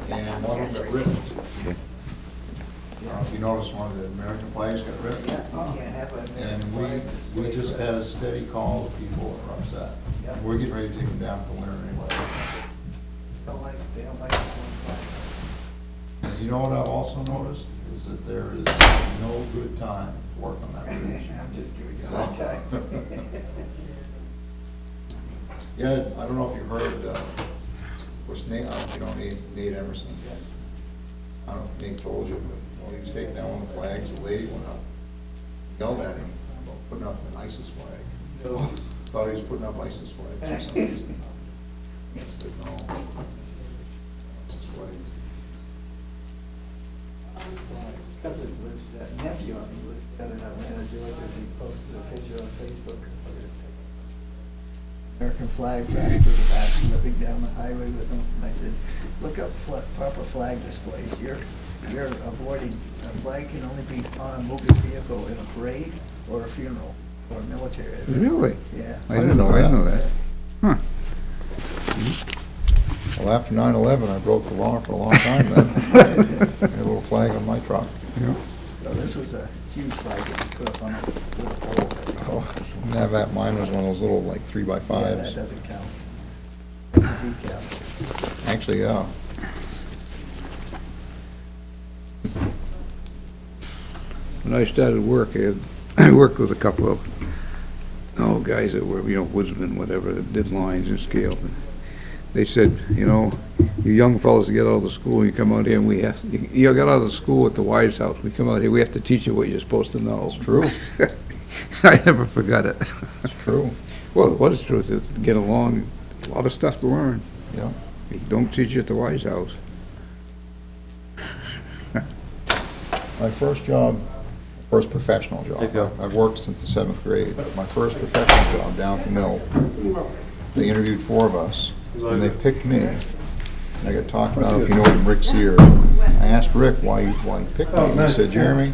and one of them got ripped. Okay. If you notice, one of the American flags got ripped. And we just had a steady call of people that were upset. We're getting ready to take them down for the winter anyway. They don't like it. And you know what I've also noticed, is that there is no good time to work on that bridge. I'm just giving you a hard time. Yeah, I don't know if you heard, which Nate, Nate Emerson, I don't know if Nate told you, but when he was taking down one of the flags, the lady went up, yelled at him about putting up an ISIS flag. Thought he was putting up ISIS flags for some reason. I said, no, ISIS flags. My cousin lives, that nephew on me lives down in Atlanta, Georgia, he posted a picture on Facebook of American flag back to the back, slipping down the highway with them. And I said, look up proper flag displays. You're avoiding, a flag can only be on a moving vehicle in a parade or a funeral or a military event. Really? Yeah. I didn't know that. Huh. Well, after 9/11, I broke the law for a long time then. I had a little flag on my truck. Yeah. So this was a huge flag that we put up on a little pole. Oh, didn't have that, mine was one of those little like 3x5s. Yeah, that doesn't count. It's a decal. Actually, yeah. When I started work, I worked with a couple of guys that were, woodsmen, whatever, that did lines and scale. And they said, you young fellas get out of the school, you come out here, and you get out of the school at the Wise House, we come out here, we have to teach you what you're supposed to know. It's true. I never forgot it. It's true. Well, what is true is to get along, a lot of stuff to learn. Yeah. They don't teach you at the Wise House. My first job, first professional job, I've worked since the 7th grade, but my first professional job down at the mill, they interviewed 4 of us, and they picked me. And I got talked about, if you know him, Rick's here. I asked Rick why he picked me. He said, Jeremy,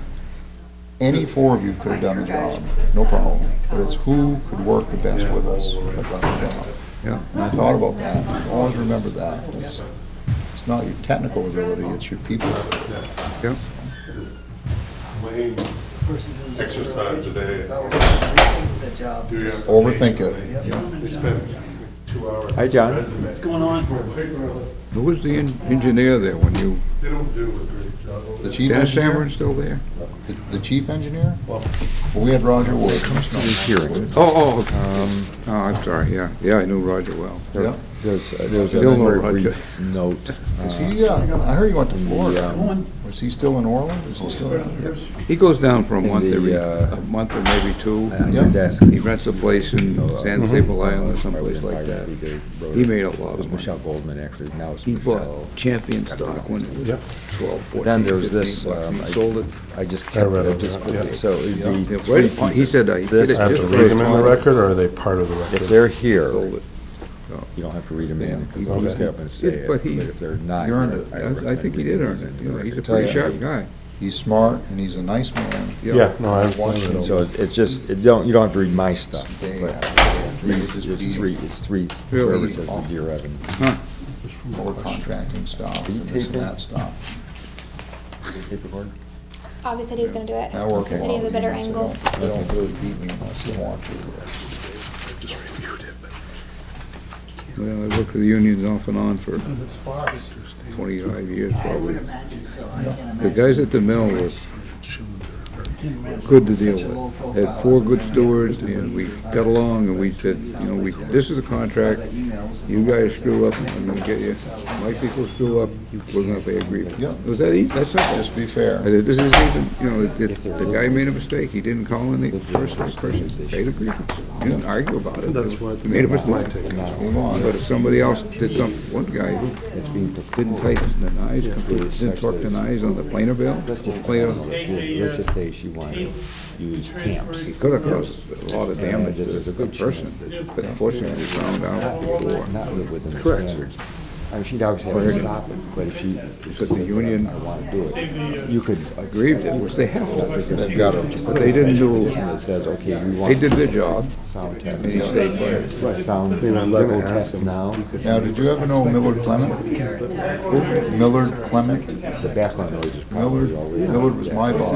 any 4 of you could have done the job, no problem. But it's who could work the best with us that got the job. Yeah. And I thought about that. I always remembered that. It's not your technical ability, it's your people. Yeah. This lane exercise today. The job. Do you have to Overthink take it. lanes? We spent 2 hours. Hi, John. What's going on? Who was the engineer there when you, They don't do a great job over The there. chief Dennis engineer? Cameron still there? The chief engineer? Well, Well, we had Roger Wood. Oh, I'm sorry, yeah, I knew Roger well. Yeah. There's a Bill very Roger. brief note. Is he, I heard he went to Florida. Was he still in Orland? Is he still around here? He goes down for a In month the, a month or maybe 2. On Yeah. your desk. He rents a place in San Sable Island or someplace like that. He made a lot It was of Michelle money. Goldman, actually, now it's He Michelle. bought Champion stock when it was 12, 14, Then there was 15 this, bucks. He sold it. I just I kept read it, over just, that, yeah. so it'd be Yeah, three right on. He pieces. said he did This- it I have just to for read his them in the client. record, or are they part of the record? If they're here, Sold it. you don't have to read them in, because Yeah. I'll just get up and say Yeah, it, but but he- if they're not. You earned it. I think he did earn it. He's a Tell pretty you. sharp guy. He's smart and he's a nice man. Yeah, no, I've watched read him. it. So it's just, you don't have to read my stuff, Day but after day after day, it's just three Really? services to Dear Evan. Huh. more contracting stuff Can you and this tape and it? that stuff. Tape recorder? Bobby said he's gonna do it. That worked He well. said he has a better They angle. They don't really beat me unless they want to. Just reviewed it, but. Well, I worked with the unions off and on for 25 years probably. The guys at the mill were good to deal with. Had 4 good stewards, and we got along, and we said, this is a contract, you guys screw up, I'm gonna get you. My people screw up, we're gonna pay a grievance. Yeah. It was that easy, that's simple. Just be fair. I said, this is even, if the guy made a mistake, he didn't call in the person paid a grievance. He didn't argue about it. That's what He made a my mistake. take is. Move on. But if somebody else did something, one guy didn't tighten the knives, didn't torque the knives on the planer bill, just play it on. Let's just say she wanted to use clamps. He could have caused a lot of damage as a good person, but unfortunately we found out before. Not live within the Correct. standards. I mean, she'd obviously have to stop it, but if she But the union I want to do it, you could agreed with it, which they have to. They've got to. But they didn't do, that says, okay, we want. they did their job, Sound test. and he stayed there. Sound level test now. Now, did you ever know Millard Clement? Millard Clement? The background noise is probably already. Millard was my boss.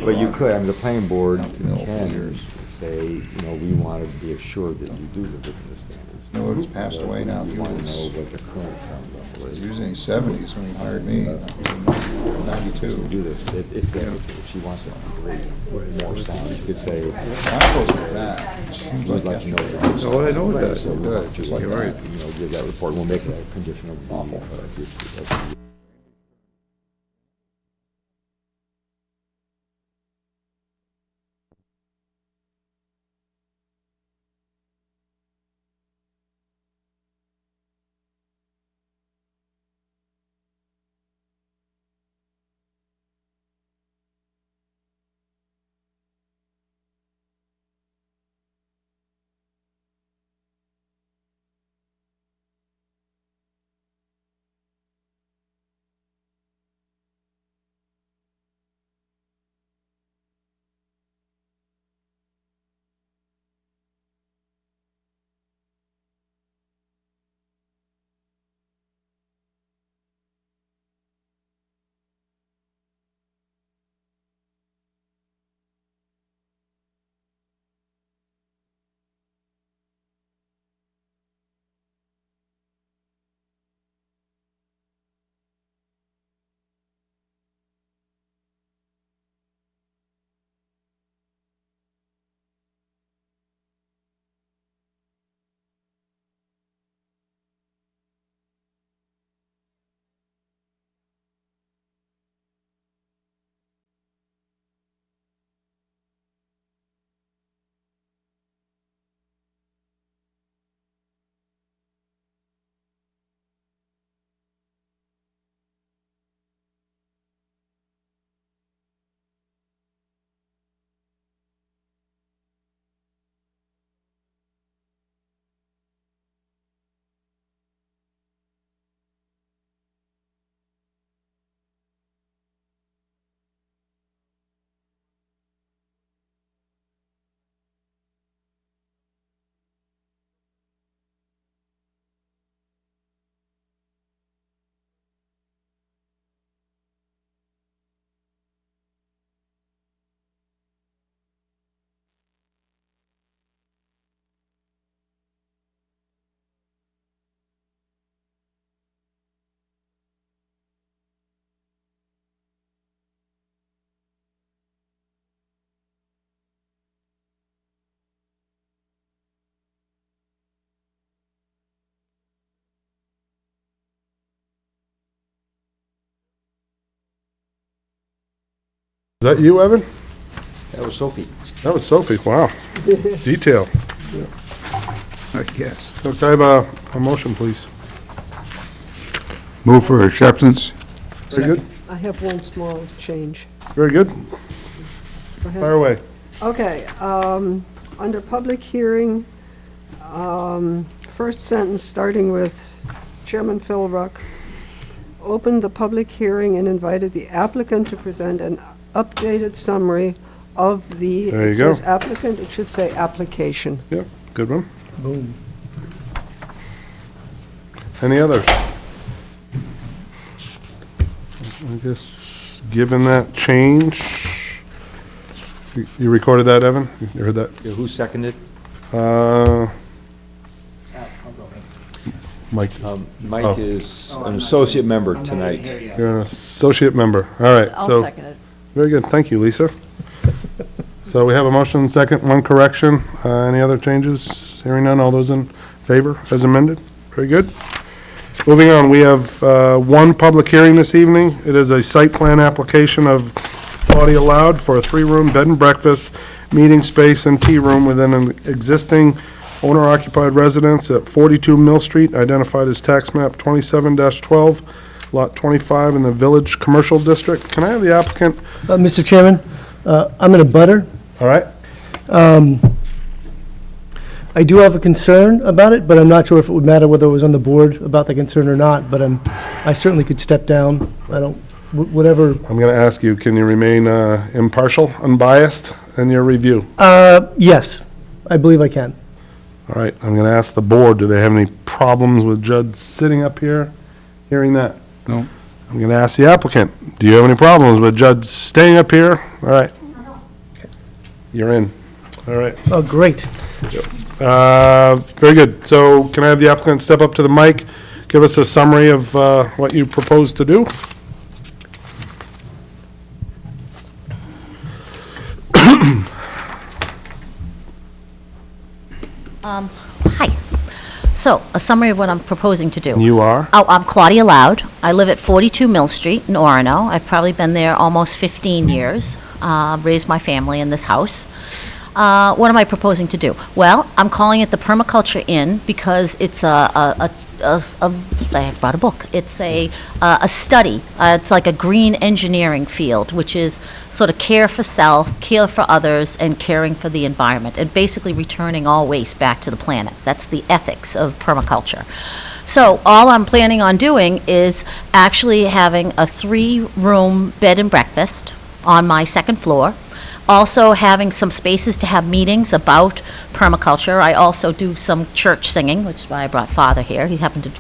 But you could, I mean, the planning board can say, you know, we want to be assured that you do live within the standards. Millard's passed away now. He We want to know was, what the current sound level is. he was in his 70s when he hired me, in 92. Do this, if she wants to upgrade more sound, you could say, I'm close to that. It seems we'd like like to know yesterday. that. Oh, I know that. So we'll just like You're right. that, you know, give that report, we'll make it a condition of awful. Is that you, Evan? That was Sophie. That was Sophie, wow. Detail. I guess. So can I have a motion, please? Move for acceptance. Very good, I have one small change. very good. Go ahead. Fire away. Okay, under public hearing, first sentence, starting with Chairman Philruck, opened the public hearing and invited the applicant to present an updated summary of the, There you it go. says applicant, it should say application. Yep, good one. Boom. Any others? I guess, given that change, you recorded that, Evan? You heard that? Yeah, who seconded? Mike, Mike Oh. is an associate member tonight. you're an associate member. All right, so. second it. Very good, thank you, Lisa. So we have a motion, second, one correction. Any other changes? Hearing none, all those in favor as amended? Very good. Moving on, we have one public hearing this evening. It is a site plan application of Claudia Loud for a three-room bed and breakfast, meeting space and tea room within an existing owner-occupied residence at 42 Mill Street, identified as tax map 27-12, lot 25 in the Village Commercial District. Can I have the applicant? Mr. Chairman, I'm in a butter. All right, I do have a concern about it, but I'm not sure if it would matter whether it was on the board about the concern or not, but I certainly could step down. I don't, whatever. I'm going to ask you, can you remain impartial, unbiased in your review? Yes, I believe I can. All right, I'm going to ask the board, do they have any problems with Judd sitting up here, hearing that? No. I'm going to ask the applicant, do you have any problems with Judd staying up here? All right. You're in. All right. Oh, great. Very good. So can I have the applicant step up to the mic, give us a summary of what you propose to do? Hi. So, a summary of what I'm proposing to do. You are? Oh, I'm Claudia Loud. I live at 42 Mill Street in Orono. I've probably been there almost 15 years, raised my family in this house. What am I proposing to do? Well, I'm calling it the Permaculture Inn because it's I brought a book. It's a study. It's like a green engineering field, which is sort of care for self, care for others, and caring for the environment, and basically returning all waste back to the planet. That's the ethics of permaculture. So all I'm planning on doing is actually having a 3-room bed and breakfast on my second floor. Also having some spaces to have meetings about permaculture. I also do some church singing, which is why I brought Father here.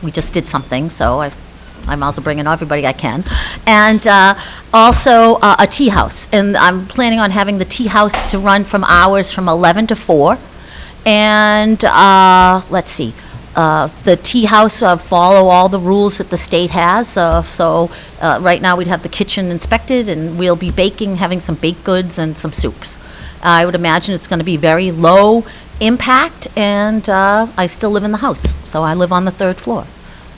We just did something, so I'm also bringing everybody I can. And also a tea house. And I'm planning on having the tea house to run from hours from 11 to 4. And let's see. The tea house follow all the rules that the state has. So right now we'd have the kitchen inspected, and we'll be baking, having some baked goods and some soups. I would imagine it's going to be very low impact, and I still live in the house. So I live on the 3rd floor.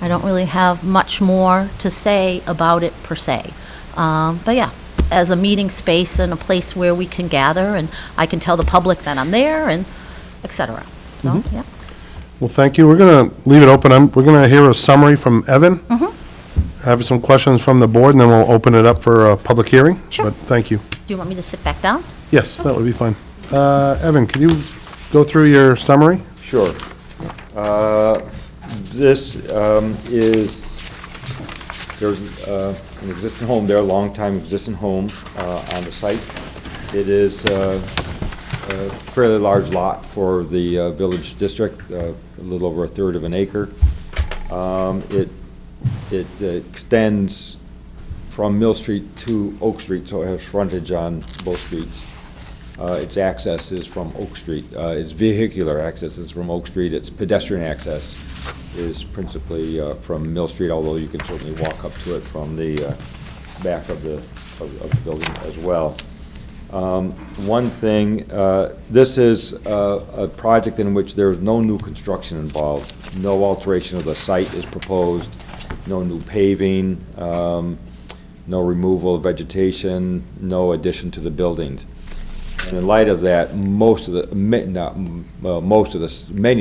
I don't really have much more to say about it per se. But yeah, as a meeting space and a place where we can gather, and I can tell the public that I'm there, and et cetera. So, yeah. Well, thank you. We're going to leave it open. We're going to hear a summary from Evan. I have some questions from the board, and then we'll open it up for a public hearing. Sure. But thank you. Do you want me to sit back down? Yes, that would be fine. Evan, can you go through your summary? Sure. This there's an existing home there, a long-time existing home on the site. It is a fairly large lot for the village district, a little over 1/3 of an acre. It extends from Mill Street to Oak Street, so it has frontage on both streets. Its access is from Oak Street. Its vehicular access is from Oak Street. Its pedestrian access is principally from Mill Street, although you can certainly walk up to it from the back of the building as well. One thing, this is a project in which there is no new construction involved. No alteration of the site is proposed, no new paving, no removal of vegetation, no addition to the buildings. And in light of that, many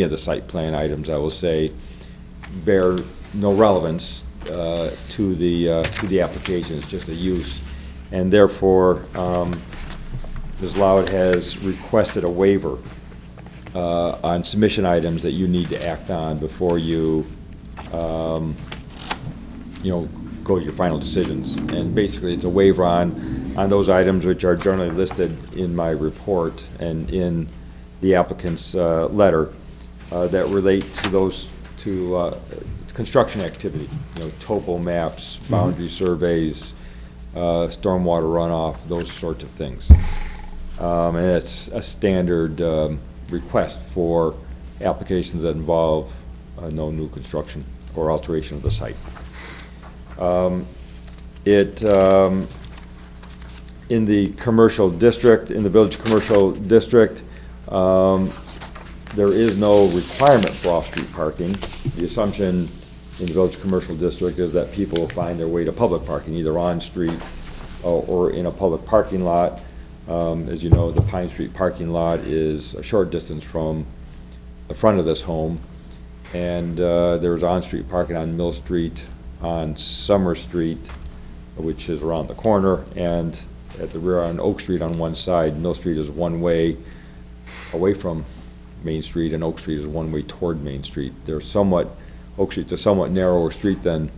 of the site plan items, I will say, bear no relevance to the application. It's just a use, and therefore Ms. Loud has requested a waiver on submission items that you need to act on before you go to your final decisions. And basically, it's a waiver on those items which are generally listed in my report and in the applicant's letter that relate to those construction activity, topo maps, boundary surveys, stormwater runoff, those sorts of things. And it's a standard request for applications that involve no new construction or alteration of the site. In the commercial district, in the village commercial district, there is no requirement for off-street parking. The assumption in the village commercial district is that people will find their way to public parking, either on-street or in a public parking lot. As you know, the Pine Street parking lot is a short distance from the front of this home, and there's on-street parking on Mill Street, on Summer Street, which is around the corner, and at the rear on Oak Street on one side. Mill Street is one way away from Main Street, and Oak Street is one way toward Main Street. Oak Street's a somewhat narrower street than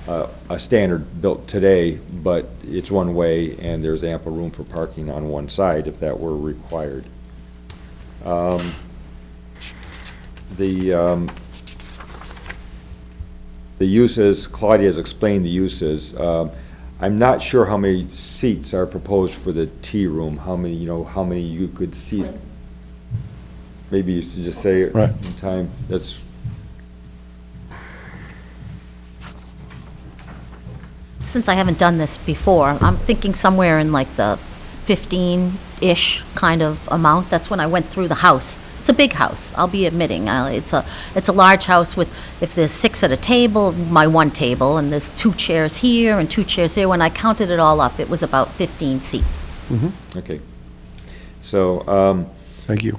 a standard built today, but it's one way, and there's ample room for parking on one side if that were required. The uses, Claudia has explained the uses. I'm not sure how many seats are proposed for the tea room, how many you could seat. Maybe you should just say it Right. in time. Since I haven't done this before, I'm thinking somewhere in like the 15-ish kind of amount. That's when I went through the house. It's a big house, I'll be admitting. It's a large house with, if there's 6 at a table, my one table, and there's 2 chairs here and 2 chairs here. When I counted it all up, it was about 15 seats. Okay. So, Thank you.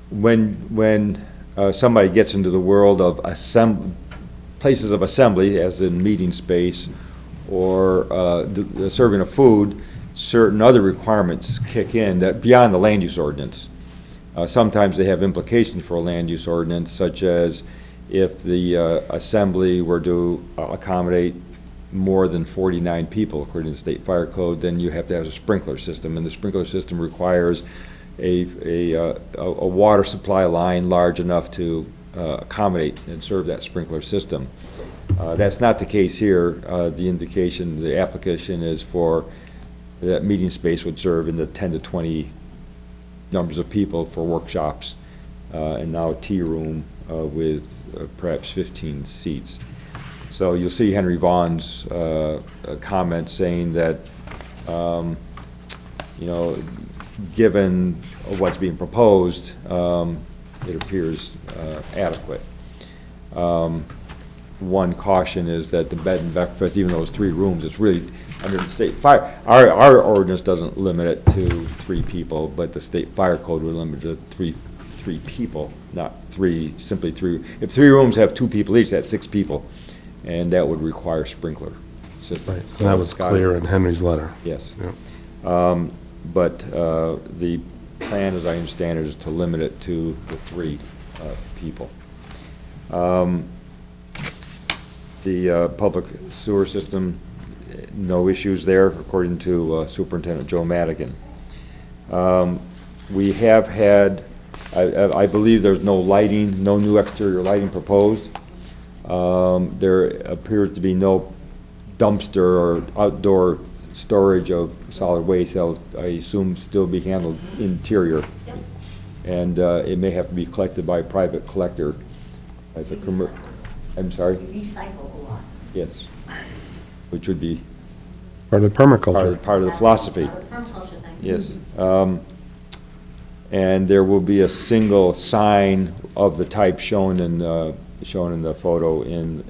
when somebody gets into the world of places of assembly, as in meeting space, or the serving of food, certain other requirements kick in that beyond the land use ordinance. Sometimes they have implications for a land use ordinance, such as if the assembly were to accommodate more than 49 people, according to the state fire code, then you have to have a sprinkler system, and the sprinkler system requires a water supply line large enough to accommodate and serve that sprinkler system. That's not the case here. The indication, the application is for that meeting space would serve in the 10 to 20 numbers of people for workshops, and now a tea room with perhaps 15 seats. So you'll see Henry Vaughn's comment saying that, given what's being proposed, it appears adequate. One caution is that the bed and breakfast, even though it's 3 rooms, it's really under the state fire. Our ordinance doesn't limit it to 3 people, but the state fire code would limit it to three people, not simply 3. If 3 rooms have 2 people each, that's 6 people, and that would require sprinkler system. Right, and that was clear in Henry's letter. Yes. Yeah. But the plan, as I understand it, is to limit it to the 3 people. The public sewer system, no issues there, according to Superintendent Joe Madigan. We have had, I believe there's no lighting, no new exterior lighting proposed. There appears to be no dumpster or outdoor storage of solid waste. That'll, I assume, still be handled interior. Yep. And it may have to be collected by a private collector as a I'm sorry? Recycle a lot. Yes. Which would be Part of the permaculture. part of the philosophy. Yes. And there will be a single sign of the type shown in the photo in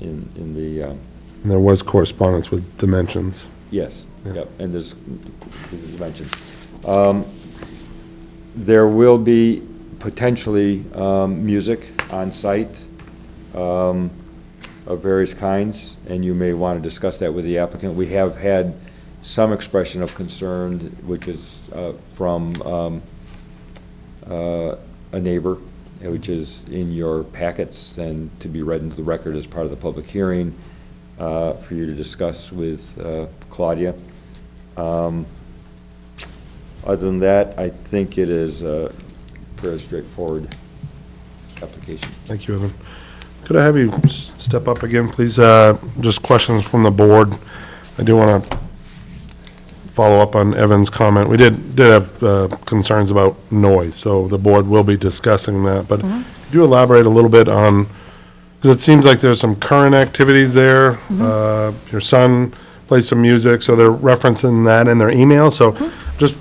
the, And there was correspondence with dimensions. yes, Yeah. yep, and there's dimensions. There will be potentially music on site of various kinds, and you may want to discuss that with the applicant. We have had some expression of concern, which is from a neighbor, which is in your packets and to be read into the record as part of the public hearing for you to discuss with Claudia. Other than that, I think it is a pretty straightforward application. Thank you, Evan. Could I have you step up again, please? Just questions from the board. I do want to follow up on Evan's comment. We did have concerns about noise, so the board will be discussing that. But could you elaborate a little bit on, because it seems like there's some current activities there. Your son plays some music, so they're referencing that in their email. So just,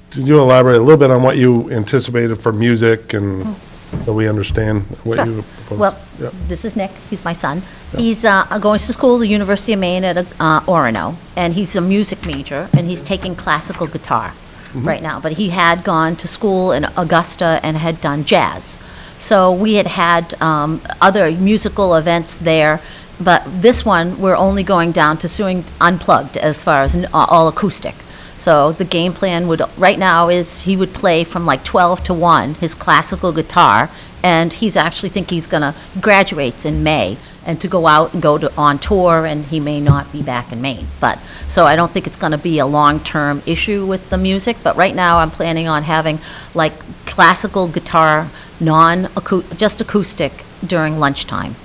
could you elaborate a little bit on what you anticipated for music and so we understand what Sure. you proposed? Well, Yep. this is Nick, he's my son. He's going to school at the University of Maine at Orono, and he's a music major, and he's taking classical guitar right now. But he had gone to school in Augusta and had done jazz. So we had other musical events there, but this one, we're only going down to suing unplugged as far as all acoustic. So the game plan would, right now, is he would play from like 12 to 1, his classical guitar, and he's actually think he's gonna, graduates in May, and to go out and go to, on tour, and he may not be back in Maine. But, so I don't think it's gonna be a long-term issue with the music, but right now I'm planning on having like classical guitar, just acoustic during lunchtime.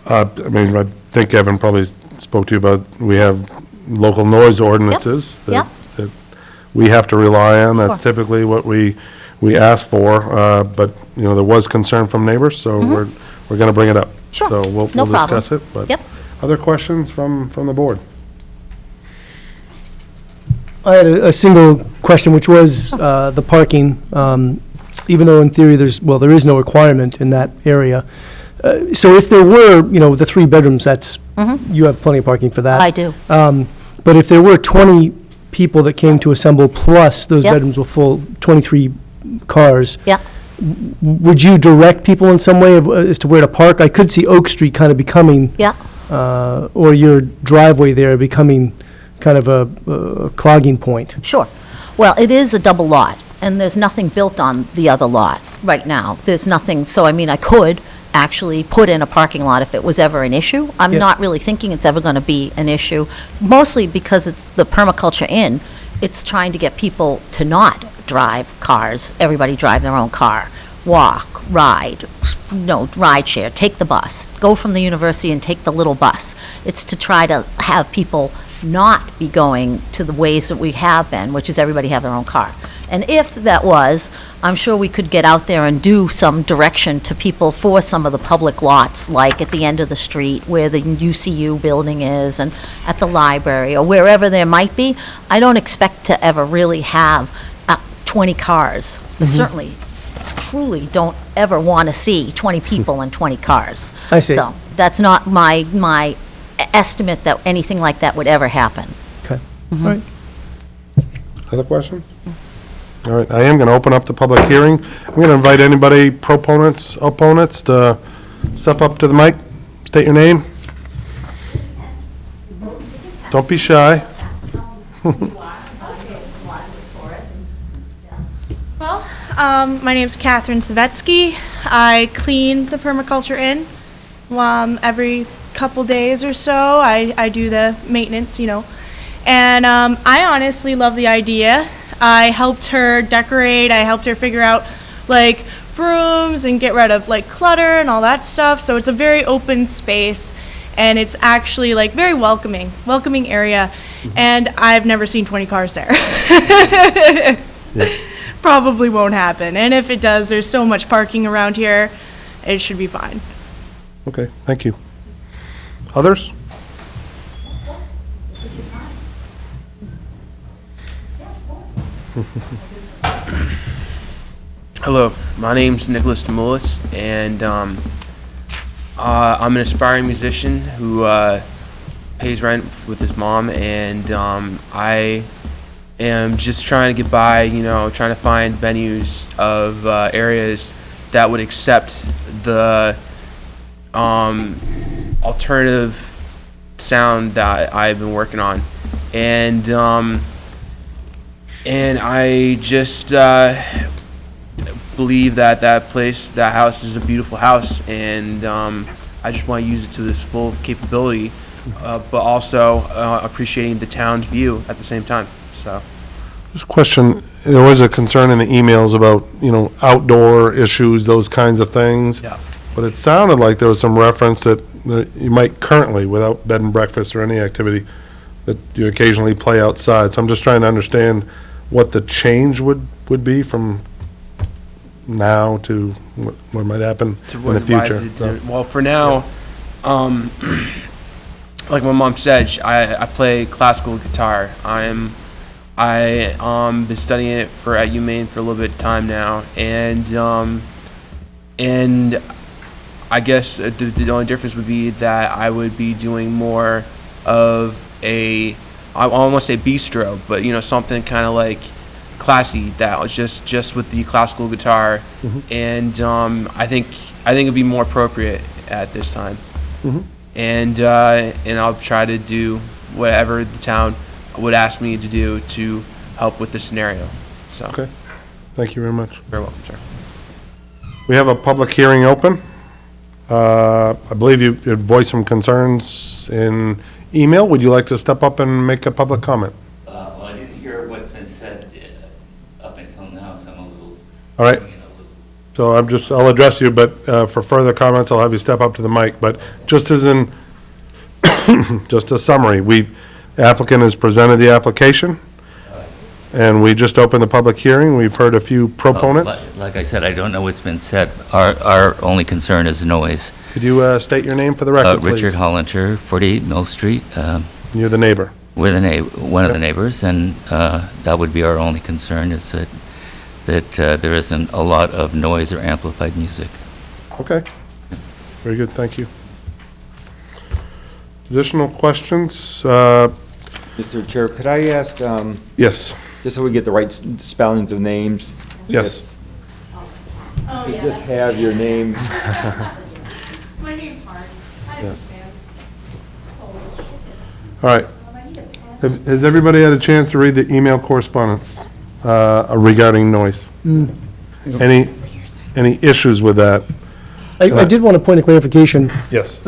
I mean, I think Evan probably spoke to you about, we have local noise ordinances Yep. that we have to rely on. That's Sure. typically what we ask for, but, you know, there was concern from neighbors, so we're going to bring it up. Sure. So we'll No problem. discuss it, but. Yep. Other questions from the board? I had a single question, which was the parking. Even though in theory there is no requirement in that area. So if there were, the 3 bedrooms, you have plenty of parking for that. I do. But if there were 20 people that came to assemble, plus those Yep. bedrooms were full, 23 cars, Yeah. would you direct people in some way as to where to park? I could see Oak Street kind of becoming, Yeah. or your driveway there becoming kind of a clogging point. Sure. Well, it is a double lot, and there's nothing built on the other lot right now. There's nothing, so I mean, I could actually put in a parking lot if it was ever an issue. I'm Yeah. not really thinking it's ever going to be an issue, mostly because it's the permaculture inn. It's trying to get people to not drive cars, everybody drive their own car, walk, ride, ride share, take the bus, go from the university and take the little bus. It's to try to have people not be going to the ways that we have been, which is everybody have their own car. And if that was, I'm sure we could get out there and do some direction to people for some of the public lots, like at the end of the street where the UCU building is, and at the library, or wherever there might be. I don't expect to ever really have 20 cars. I certainly, truly don't ever want to see 20 people and 20 cars. I see. So that's not my estimate that anything like that would ever happen. Okay, all right. Other questions? All right, I am going to open up the public hearing. I'm going to invite anybody, proponents, opponents, to step up to the mic, state your name. Don't be shy. Well, my name's Catherine Savetsky. I clean the permaculture inn. Every couple days or so, I do the maintenance, And I honestly love the idea. I helped her decorate. I helped her figure out, like, brooms and get rid of, like, clutter and all that stuff. So it's a very open space, and it's actually, like, very welcoming area. And I've never seen 20 cars there. Probably won't happen. And if it does, there's so much parking around here, it should be fine. Okay, thank you. Others? Hello, my name's Nicholas Demoulis, and I'm an aspiring musician who pays rent with his mom, and I am just trying to get by, trying to find venues of areas that would accept the alternative sound that I've been working on, and I just believe that that house is a beautiful house, and I just want to use it to its full capability, but also appreciating the town's view at the same time. So, Just a question, there was a concern in the emails about, outdoor issues, those kinds of things. yeah. But it sounded like there was some reference that you might currently, without bed and breakfast or any activity, that you occasionally play outside. So I'm just trying to understand what the change would be from now to what might happen To in what the future. advises it to- Well, for now, like my mom said, I play classical guitar. I been studying it at UMaine for a little bit of time now, and I guess the only difference would be that I would be doing more of I almost say bistro, but something kind of like classy that was just with the classical guitar, and I think it'd be more appropriate at this time, and I'll try to do whatever the town would ask me to do to help with the scenario. So, Okay. Thank you very much. very welcome, sir. We have a public hearing open. I believe you voiced some concerns in email. Would you like to step up and make a public comment? Well, I didn't hear what's been said up until now, so I'm a little. All right. So I'll address you, but for further comments, I'll have you step up to the mic. But just as in, just a summary, the applicant has presented the application, and we just opened the public hearing. We've heard a few proponents. Like I said, I don't know what's been said. Our only concern is noise. Could you state your name for the record, please? Richard Hollinger, 48 Mill Street. You're the neighbor. We're one of the neighbors, and that would be our only concern, is that there isn't a lot of noise or amplified music. Okay. Very good, thank you. Additional questions? Mr. Chair, could I ask, Yes. just so we get the right spellings of names? Yes. Oh, You just have your name. My name's hard. I understand. It's Polish. All right. Has everybody had a chance to read the email correspondence regarding noise? Any issues with that? I did want a point of clarification Yes.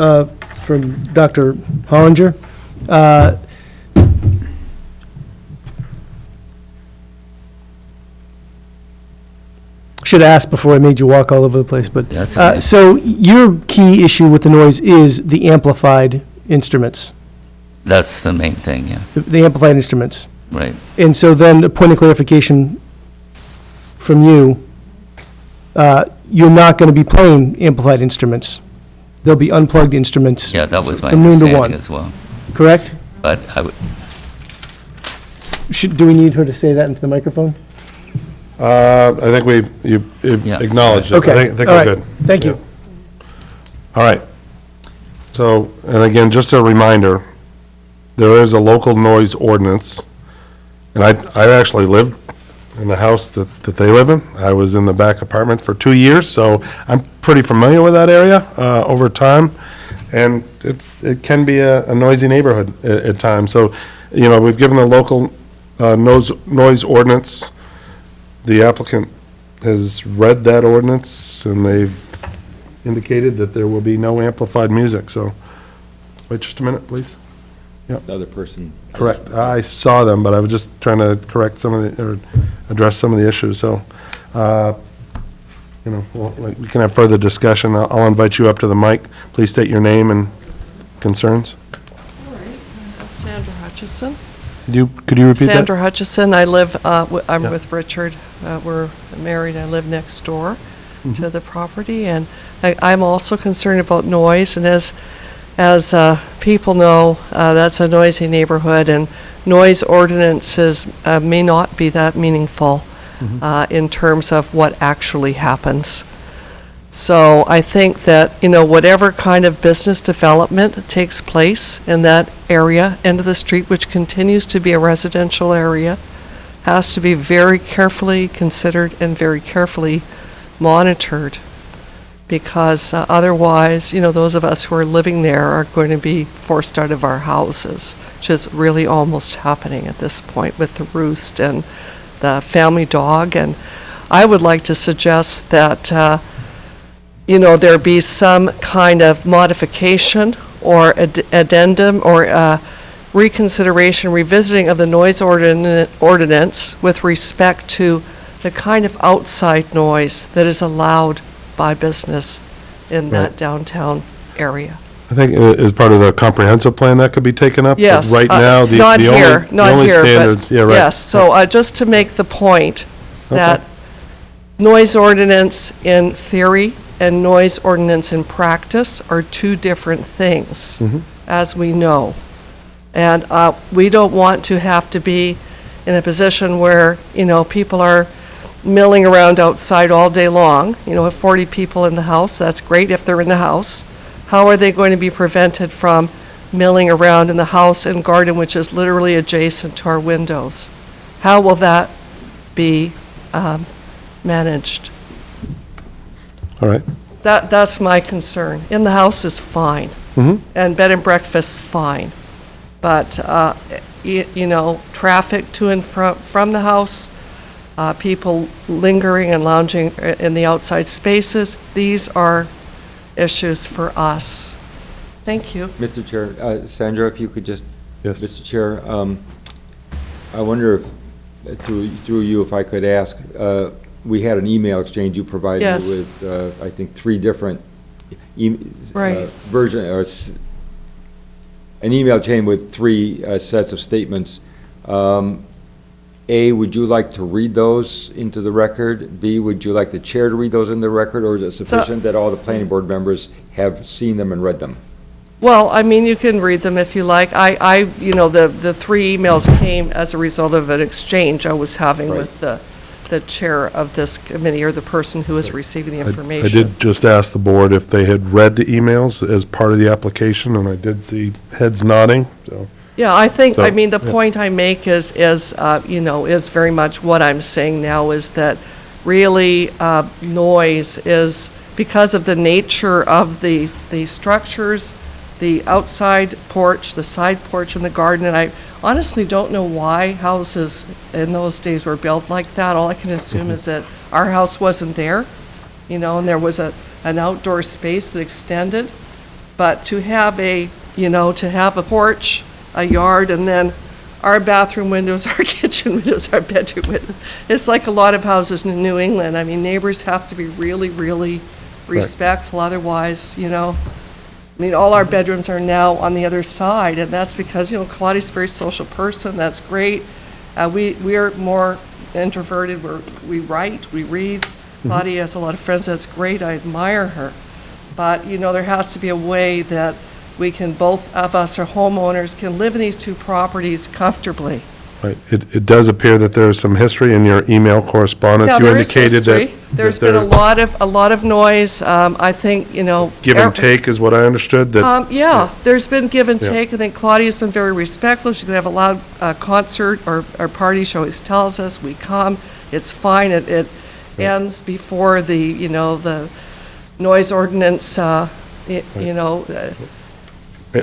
from Dr. Hollinger. Should have asked before I made you walk all over the place, but, That's okay. so your key issue with the noise is the amplified instruments, That's the main thing, yeah, the amplified instruments. right. And so then a point of clarification from you, you're not going to be playing amplified instruments. There'll be unplugged instruments. Yeah, that was my from noon to understanding 1, as well. correct? But I would, Do we need her to say that into the microphone? I think you've Yeah. acknowledged it. Okay. I think All we're right. good. Thank you. All right. So, and again, just a reminder, there is a local noise ordinance, and I actually lived in the house that they live in. I was in the back apartment for 2 years, so I'm pretty familiar with that area over time, and it can be a noisy neighborhood at times. So, we've given the local noise ordinance. The applicant has read that ordinance, and they've indicated that there will be no amplified music, so, wait just a minute, please. The other person. Correct. I saw them, but I was just trying to correct or address some of the issues, so, we can have further discussion. I'll invite you up to the mic. Please state your name and concerns. All right. Sandra Hutchison. Could you repeat that? Sandra Hutchison. I live, I'm Yeah. with Richard. We're married. I live next door Mm-hmm. to the property, and I'm also concerned about noise. And as people know, that's a noisy neighborhood, and noise ordinances may not be that meaningful in terms of what actually happens. So I think that, whatever kind of business development takes place in that area, end of the street, which continues to be a residential area, has to be very carefully considered and very carefully monitored, because otherwise, those of us who are living there are going to be forced out of our houses, which is really almost happening at this point with the roost and the family dog. And I would like to suggest that there be some kind of modification or addendum or reconsideration, revisiting of the noise ordinance with respect to the kind of outside noise that is allowed by business in that Right. downtown area. I think as part of the comprehensive plan, that could be taken up. but Yes. Right now, the Not only here, not here, standards, but, yeah, right. yes. So just to make the point that Okay. noise ordinance in theory and noise ordinance in practice are two different things, Mhm. as we know. And we don't want to have to be in a position where, people are milling around outside all day long. If 40 people in the house, that's great if they're in the house. How are they going to be prevented from milling around in the house and garden, which is literally adjacent to our windows? How will that be managed? All right. That's my concern. In the house is fine, Mhm. and bed and breakfast, fine. But, you know, traffic to and from the house, people lingering and lounging in the outside spaces, these are issues for us. Thank you. Mr. Chair, Sandra, if you could just, Yes. Mr. Chair, I wonder if, through you, if I could ask, we had an email exchange you provided me Yes. with, I think, 3 different Right. version, or an email chain with 3 sets of statements. A, would you like to read those into the record? B, would you like the chair to read those in the record, or is it sufficient that all the planning board members have seen them and read them? Well, I mean, you can read them if you like. You know, the 3 emails came as a result of an exchange I was having Right. with the chair of this committee, or the person who was receiving the information. I did just ask the board if they had read the emails as part of the application, and I did see heads nodding, so. Yeah, I think, I So, mean, the yeah. point I make is, you know, is very much what I'm saying now, is that really noise is, because of the nature of the structures, the outside porch, the side porch, and the garden, and I honestly don't know why houses in those days were built like that. All I can assume is that our house wasn't there, you know, and there was an outdoor space that extended. But to have you know, to have a porch, a yard, and then our bathroom windows, our kitchen windows, our bedroom windows, it's like a lot of houses in New England. I mean, neighbors have to be really, really respectful, otherwise, you know. I mean, all our bedrooms are now on the other side, and that's because, you know, Claudia's a very social person. That's great. We're more introverted. We write, we read. Claudia has a lot of friends. That's great. I admire her. But, you know, there has to be a way that we can, both of us are homeowners, can live in these 2 properties comfortably. Right, it does appear that there's some history in your email correspondence. Now, You there is indicated that. history. There's that been there- a lot of noise. I think, you know. Give and take is what I understood, that. Yeah, there's been give and Yeah. take. I think Claudia's been very respectful. She's gonna have a loud concert or party. She always tells us, we come, it's fine. It ends before the, you know, the noise ordinance, you know,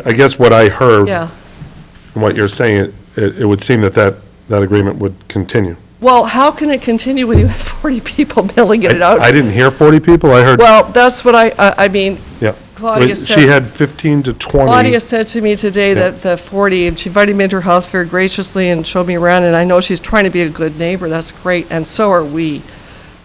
I guess what I heard. yeah. From what you're saying, it would seem that agreement would continue. Well, how can it continue when you have 40 people milling it out? I didn't hear 40 people, I heard. Well, that's what I mean, Yeah. Claudia She said. had 15 to 20. Claudia said to me today Yeah. that the 40, and she invited me into her house very graciously and showed me around, and I know she's trying to be a good neighbor, that's great, and so are we.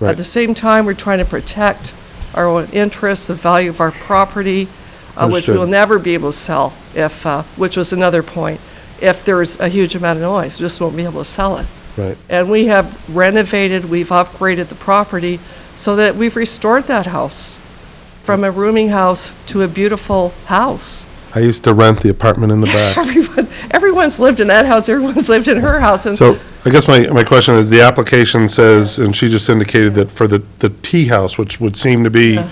Right. At the same time, we're trying to protect our own interests, the value of our property, which Understood. we'll never be able to sell if, which was another point. If there's a huge amount of noise, we just won't be able to sell it. Right. And we have renovated, we've upgraded the property so that we've restored that house from a rooming house to a beautiful house. I used to rent the apartment in the back. Everyone's lived in that house, everyone's lived in her house, and So I guess my question is, the application says, and she just indicated that for the tea house, which would seem to be Yeah.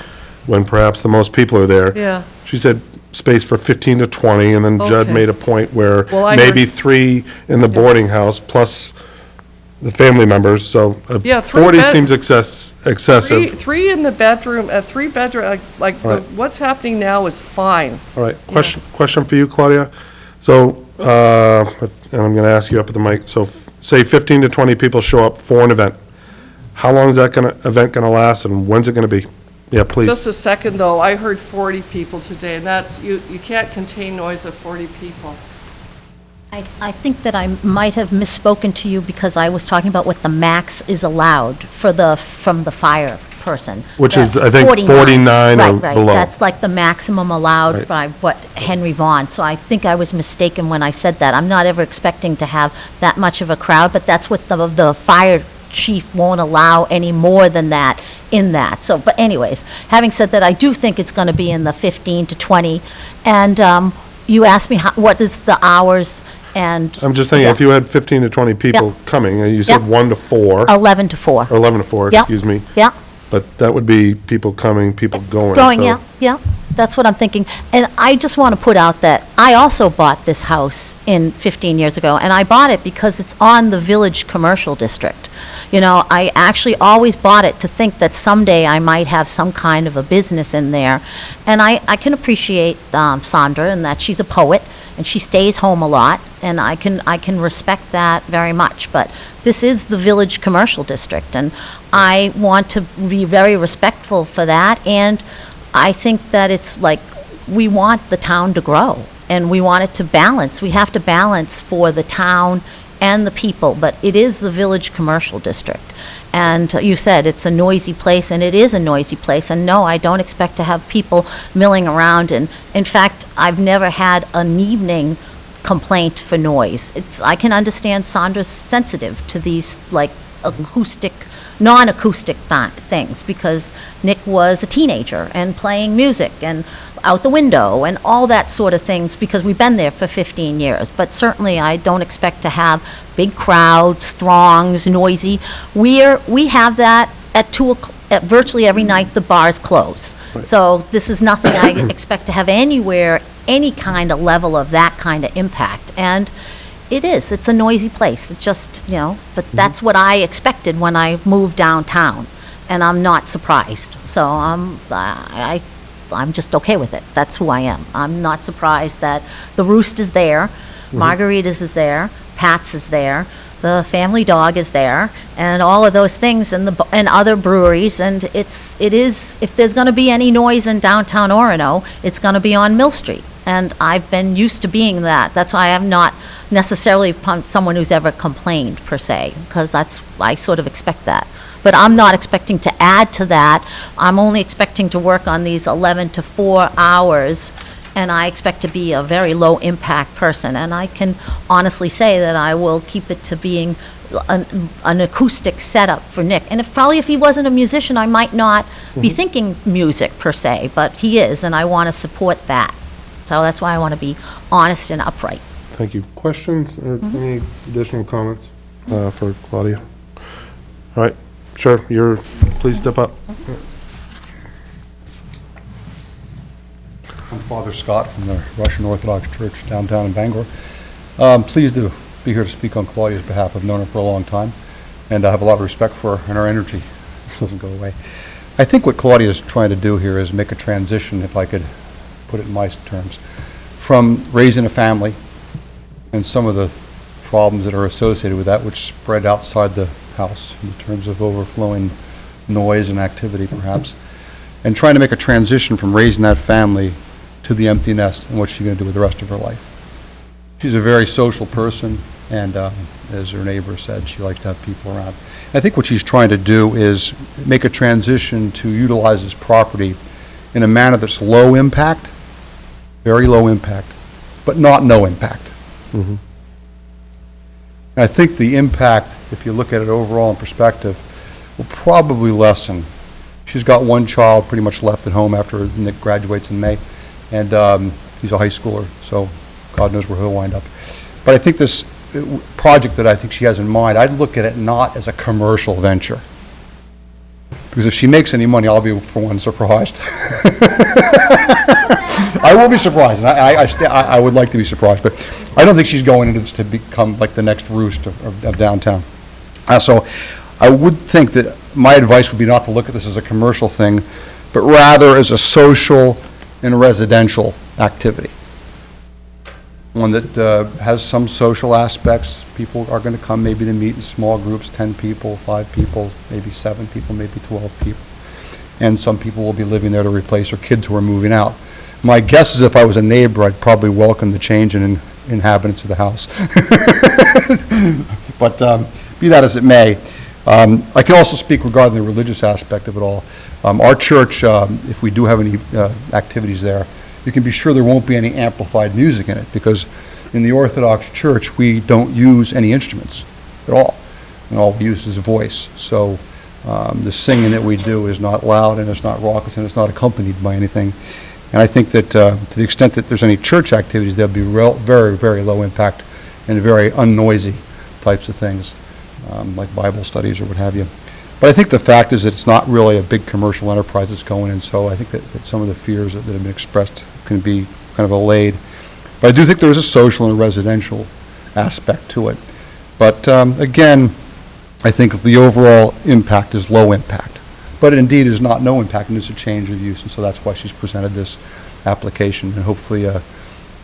when perhaps the most people are there. Yeah. She said space for 15 to 20, and then Judd Okay. made a point where Well, I maybe heard- 3 in the boarding house plus the family members, so Yeah, 3 40 bed- seems excessive. three in the bedroom, 3 bedroom, like Right. what's happening now is fine. All right, question for you, Claudia. So, and I'm going to ask you up at the mic, so say 15 to 20 people show up for an event. How long is that event going to last, and when's it going to be? Yeah, please. Just a second, though, I heard 40 people today, and that's, you can't contain noise of 40 people. I think that I might have misspoken to you because I was talking about what the max is allowed from the fire person. Which is, I think, 49 or Right, below. that's like the maximum allowed Right. by what Henry Vaughn. So I think I was mistaken when I said that. I'm not ever expecting to have that much of a crowd, but that's what the fire chief won't allow any more than that in that. So, but anyways, having said that, I do think it's going to be in the 15 to 20. And you asked me what is the hours, and... I'm just saying, if you had 15 to 20 people coming, and you said Yeah. 1 to 4. 11 to 4. Or 11 to 4, Yeah. excuse me. Yeah, But that would be people coming, people going. going, so- yeah, yeah. That's what I'm thinking. And I just want to put out that I also bought this house 15 years ago, and I bought it because it's on the Village Commercial District. You know, I actually always bought it to think that someday I might have some kind of a business in there. And I can appreciate Sandra and that she's a poet, and she stays home a lot, and I can respect that very much. But this is the Village Commercial District, and I want to be very respectful for that. And I think that it's like, we want the town to grow, and we want it to balance. We have to balance for the town and the people, but it is the Village Commercial District. And you said it's a noisy place, and it is a noisy place. And no, I don't expect to have people milling around. And in fact, I've never had an evening complaint for noise. I can understand Sandra's sensitive to these, like, acoustic, non-acoustic things, because Nick was a teenager and playing music and out the window and all that sort of things, because we've been there for 15 years. But certainly I don't expect to have big crowds, throngs, noisy. We have that at 2 o'clock, at virtually every night the bars close. So this is nothing I expect to have anywhere, any kind of level of that kind of impact. And it's a noisy place. It's just, but that's what I expected when I moved downtown, and I'm not surprised. So I'm just okay with it. That's who I am. I'm not surprised that the Roost is there, Margarita's is there, Pat's is there, the family dog is there, and all of those things, and other breweries. And it is, if there's going to be any noise in downtown Orono, it's going to be on Mill Street. And I've been used to being that. That's why I'm not necessarily someone who's ever complained, per se, because I sort of expect that. But I'm not expecting to add to that. I'm only expecting to work on these 11 to 4 hours, and I expect to be a very low-impact person. And I can honestly say that I will keep it to being an acoustic setup for Nick. And if he wasn't a musician, I might not be thinking music, per se, but he is, and I want to support that. So that's why I want to be honest and upright. Thank you. Questions or any additional comments for Claudia? All right, sure, please step up. I'm Father Scott from the Russian Orthodox Church downtown in Bangor. Pleased to be here to speak on Claudia's behalf. I've known her for a long time, and I have a lot of respect for her and her energy. It doesn't go away. I think what Claudia is trying to do here is make a transition, if I could put it in my terms, from raising a family and some of the problems that are associated with that, which spread outside the house in terms of overflowing noise and activity, perhaps, and trying to make a transition from raising that family to the empty nest and what she's going to do with the rest of her life. She's a very social person, and as her neighbor said, she likes to have people around. I think what she's trying to do is make a transition to utilize this property in a manner that's low impact, very low impact, but not no impact. I think the impact, if you look at it overall in perspective, will probably lessen. She's got one child pretty much left at home after Nick graduates in May, and he's a high schooler, so God knows where he'll wind up. But I think this project that I think she has in mind, I'd look at it not as a commercial venture. Because if she makes any money, I'll be, for one, surprised. I will be surprised, and I would like to be surprised, but I don't think she's going into this to become like the next Roost of downtown. So I would think that my advice would be not to look at this as a commercial thing, but rather as a social and residential activity. One that has some social aspects. People are going to come maybe to meet in small groups, 10 people, 5 people, maybe 7 people, maybe 12 people. And some people will be living there to replace their kids who are moving out. My guess is if I was a neighbor, I'd probably welcome the change in inhabitants of the house. But be that as it may, I can also speak regarding the religious aspect of it all. Our church, if we do have any activities there, you can be sure there won't be any amplified music in it, because in the Orthodox Church, we don't use any instruments at all. And all we use is voice. So the singing that we do is not loud, and it's not raucous, and it's not accompanied by anything. And I think that to the extent that there's any church activities, they'll be very, very low impact and very unnoisy types of things, like Bible studies or what have you. But I think the fact is that it's not really a big commercial enterprise that's going in, so I think that some of the fears that have been expressed can be kind of allayed. But I do think there is a social and a residential aspect to it. But again, I think the overall impact is low impact. But it indeed is not no impact, and it's a change of use, and so that's why she's presented this application. And hopefully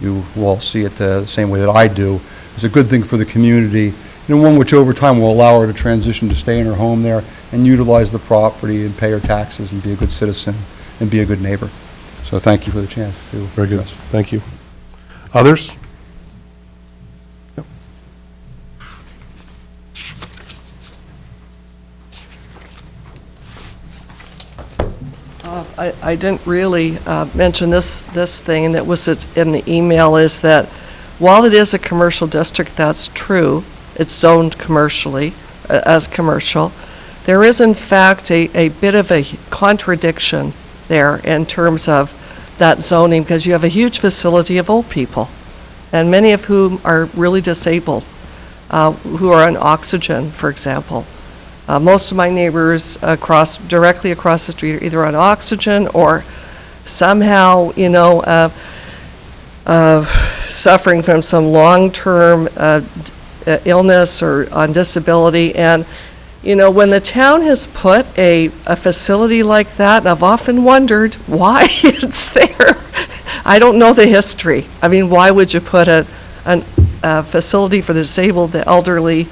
you will all see it the same way that I do. It's a good thing for the community, and one which over time will allow her to transition to stay in her home there and utilize the property and pay her taxes and be a good citizen and be a good neighbor. So thank you for the chance to. Very good. Thank you. Others? Yep. I didn't really mention this thing, and it's in the email, is that while it is a commercial district, that's true, it's zoned commercially, as commercial, there is in fact a bit of a contradiction there in terms of that zoning, because you have a huge facility of old people, and many of whom are really disabled, who are on oxygen, for example. Most of my neighbors directly across the street are either on oxygen or somehow, suffering from some long-term illness or on disability. And, when the town has put a facility like that, I've often wondered why it's there. I don't know the history. I mean, why would you put a facility for the disabled, the elderly,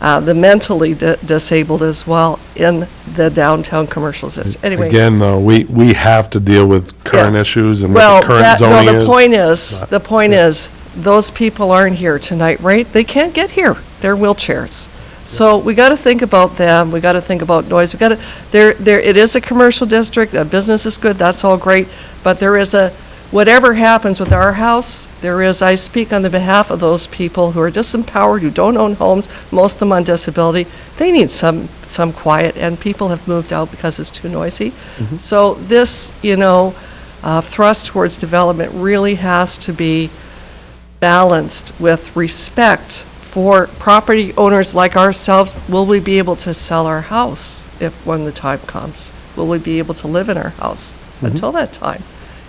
the mentally disabled as well in the downtown commercial district? Anyway. Again, though, we have to deal with current issues and what the current zoning is. The point is, those people aren't here tonight, right? They can't get here. They're wheelchairs. So we got to think about them. We got to think about noise. It is a commercial district. Business is good. That's all great. But there is whatever happens with our house, I speak on the behalf of those people who are disempowered, who don't own homes, most of them on disability. They need some quiet, and people have moved out because it's too noisy. Mm-hmm. So this, thrust towards development really has to be balanced with respect for property owners like ourselves. Will we be able to sell our house when the time comes? Will we be able to live in our house until that time?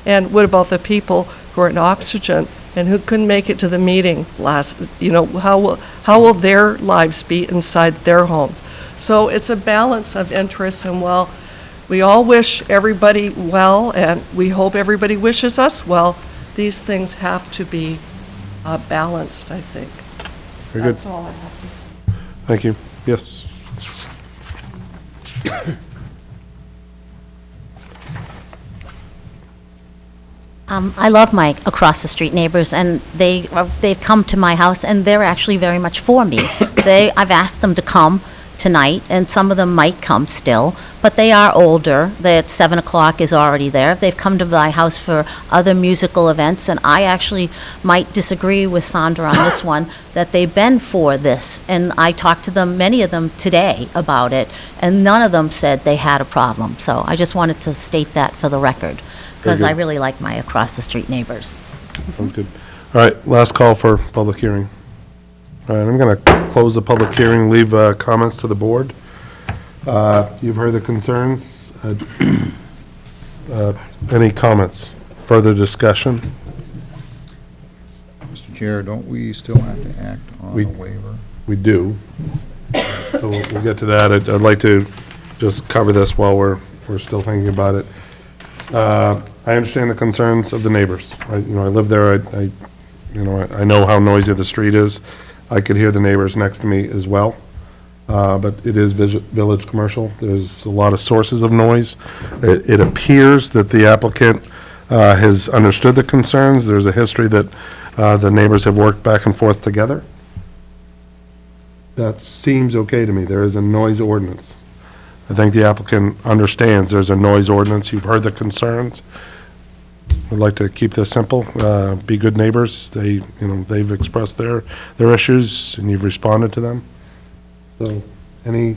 And what about the people who are in oxygen and who couldn't make it to the meeting how will their lives be inside their homes? So it's a balance of interests, and while we all wish everybody well, and we hope everybody wishes us well, these things have to be balanced, I think. Very good. That's all I have to say. Thank you. Yes. I love my across-the-street neighbors, and they've come to my house, and they're actually very much for me. I've asked them to come tonight, and some of them might come still, but they are older. At 7 o'clock is already there. They've come to my house for other musical events, and I actually might disagree with Sandra on this one, that they've been for this, and I talked to them, many of them today, about it, and none of them said they had a problem. So I just wanted to state that for the record, because I really like my across-the-street neighbors. Sounds good. All right, last call for public hearing. All right, I'm going to close the public hearing, leave comments to the board. You've heard the concerns. Any comments? Further discussion? Mr. Chair, don't we still have to act on the waiver? We do. So we'll get to that. I'd like to just cover this while we're still thinking about it. I understand the concerns of the neighbors. I live there. I know how noisy the street is. I could hear the neighbors next to me as well. But it is village commercial. There's a lot of sources of noise. It appears that the applicant has understood the concerns. There's a history that the neighbors have worked back and forth together. That seems okay to me. There is a noise ordinance. I think the applicant understands there's a noise ordinance. You've heard the concerns. I'd like to keep this simple. Be good neighbors. They've expressed their issues, and you've responded to them. So, any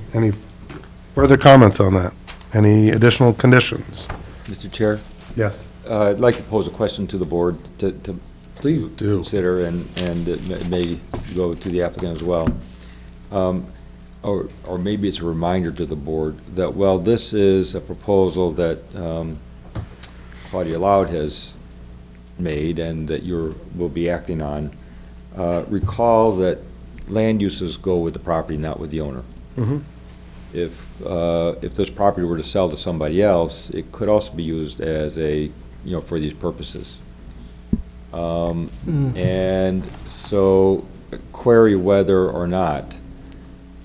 further comments on that? Any additional conditions? Mr. Chair? Yes. I'd like to pose a question to the board to Please do. consider, and it may go to the applicant as well. or maybe it's a reminder to the board that, well, this is a proposal that Claudia Loud has made and that will be acting on. Recall that land uses go with the property, not with the owner. Mhm. If this property were to sell to somebody else, it could also be used as for these purposes. And so query whether or not,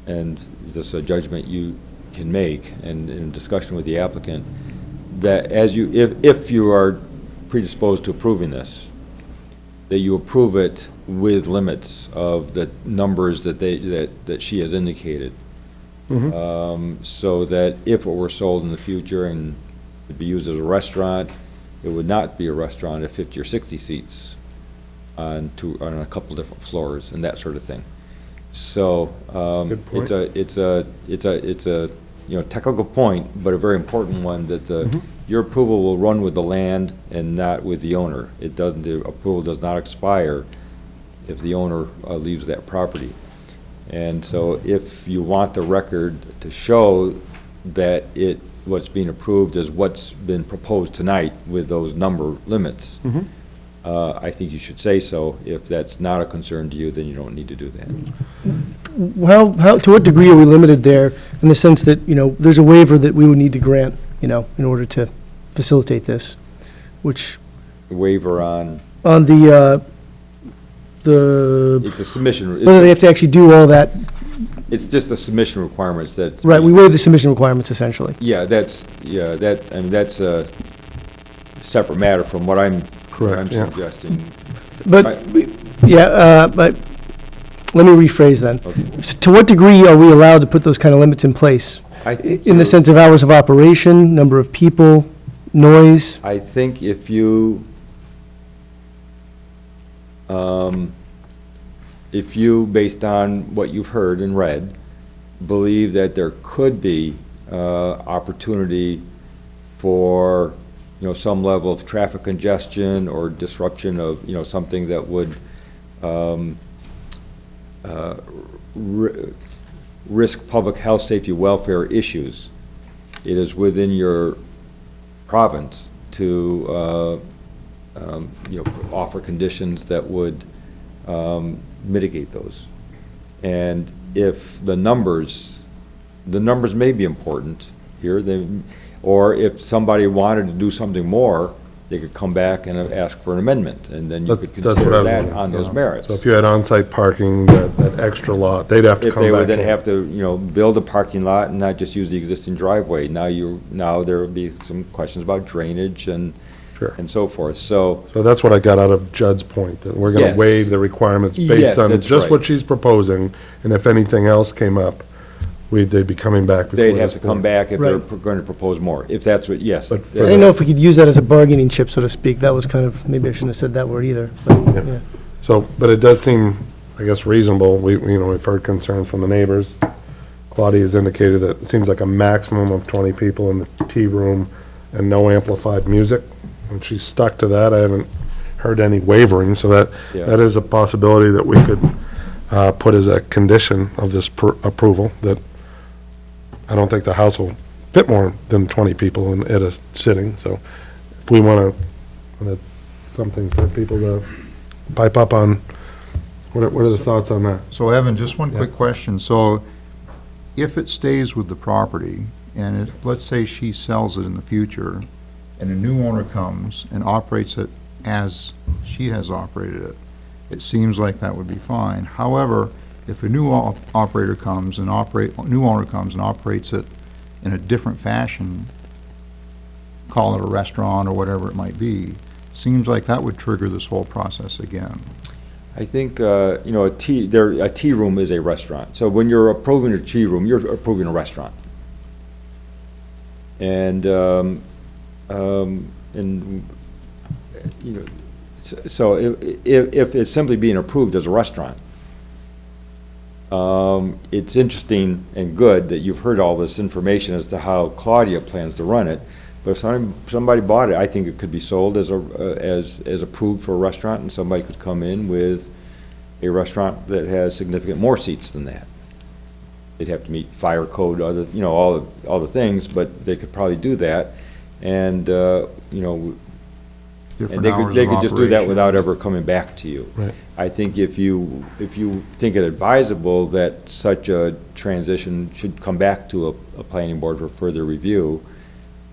and this is a judgment you can make, and in discussion with the applicant, that if you are predisposed to approving this, that you approve it with limits of the numbers that she has indicated. So that if it were sold in the future and to be used as a restaurant, it would not be a restaurant at 50 or 60 seats on a couple different floors and that sort of thing. So Good point. it's a technical point, but a very important one that your approval will run with the land and not with the owner. The approval does not expire if the owner leaves that property. And so if you want the record to show that what's being approved is what's been proposed tonight with those number limits, I think you should say so. If that's not a concern to you, then you don't need to do that. How, to what degree are we limited there in the sense that, there's a waiver that we would need to grant, in order to facilitate this, which, Waiver on, the, it's a submission. whether they have to actually do all that, It's just the submission requirements that. right, we waive the submission requirements essentially. That's a separate matter from what I'm Correct, yeah. suggesting. But, but, let me rephrase then. Okay. To what degree are we allowed to put those kind of limits in place? I think In the sense of hours of operation, number of people, noise? I think if you, based on what you've heard and read, believe that there could be opportunity for, some level of traffic congestion or disruption of, something that would risk public health, safety, welfare issues, it is within your province to, offer conditions that would mitigate those. And if the numbers may be important here, or if somebody wanted to do something more, they could come back and ask for an amendment, and then you could That's what consider I was that wondering, on those merits. So if you had on-site parking, that extra lot, they'd have to If come they back would then in. have to, build a parking lot and not just use the existing driveway. Now there would be some questions about drainage and Sure. so forth. So, So that's what I got out of Judd's point, that we're gonna Yes. waive the requirements Yes, based on that's just right. what she's proposing, and if anything else came up, they'd be coming back before they'd have this to come board. back if they're Right. going to propose more, if that's what, yes. But I for didn't know if we could use that as a bargaining chip, so to speak. That was kind of, maybe I shouldn't have said that word either. But, Yeah. yeah. So, but it does seem, I guess, reasonable. We've heard concern from the neighbors. Claudia has indicated that it seems like a maximum of 20 people in the tea room and no amplified music. And she's stuck to that. I haven't heard any wavering, so Yeah. that is a possibility that we could put as a condition of this approval, that I don't think the house will fit more than 20 people at a sitting. So if we want to, that's something for people to pipe up on. What are the thoughts on that? So Evan, just one quick Yeah. question. So if it stays with the property, and let's say she sells it in the future, and a new owner comes and operates it as she has operated it, it seems like that would be fine. However, if a new operator comes and new owner comes and operates it in a different fashion, call it a restaurant or whatever it might be, seems like that would trigger this whole process again. I think, a tea room is a restaurant. So when you're approving a tea room, you're approving a restaurant. And, so if it's simply being approved as a restaurant, it's interesting and good that you've heard all this information as to how Claudia plans to run it. But if somebody bought it, I think it could be sold as approved for a restaurant, and somebody could come in with a restaurant that has significant more seats than that. they'd have to meet fire code, all the things, but they could probably do that. And, Different and hours they of could just do that operation. without ever coming back to you. Right. I think if you think it advisable that such a transition should come back to a planning board for further review,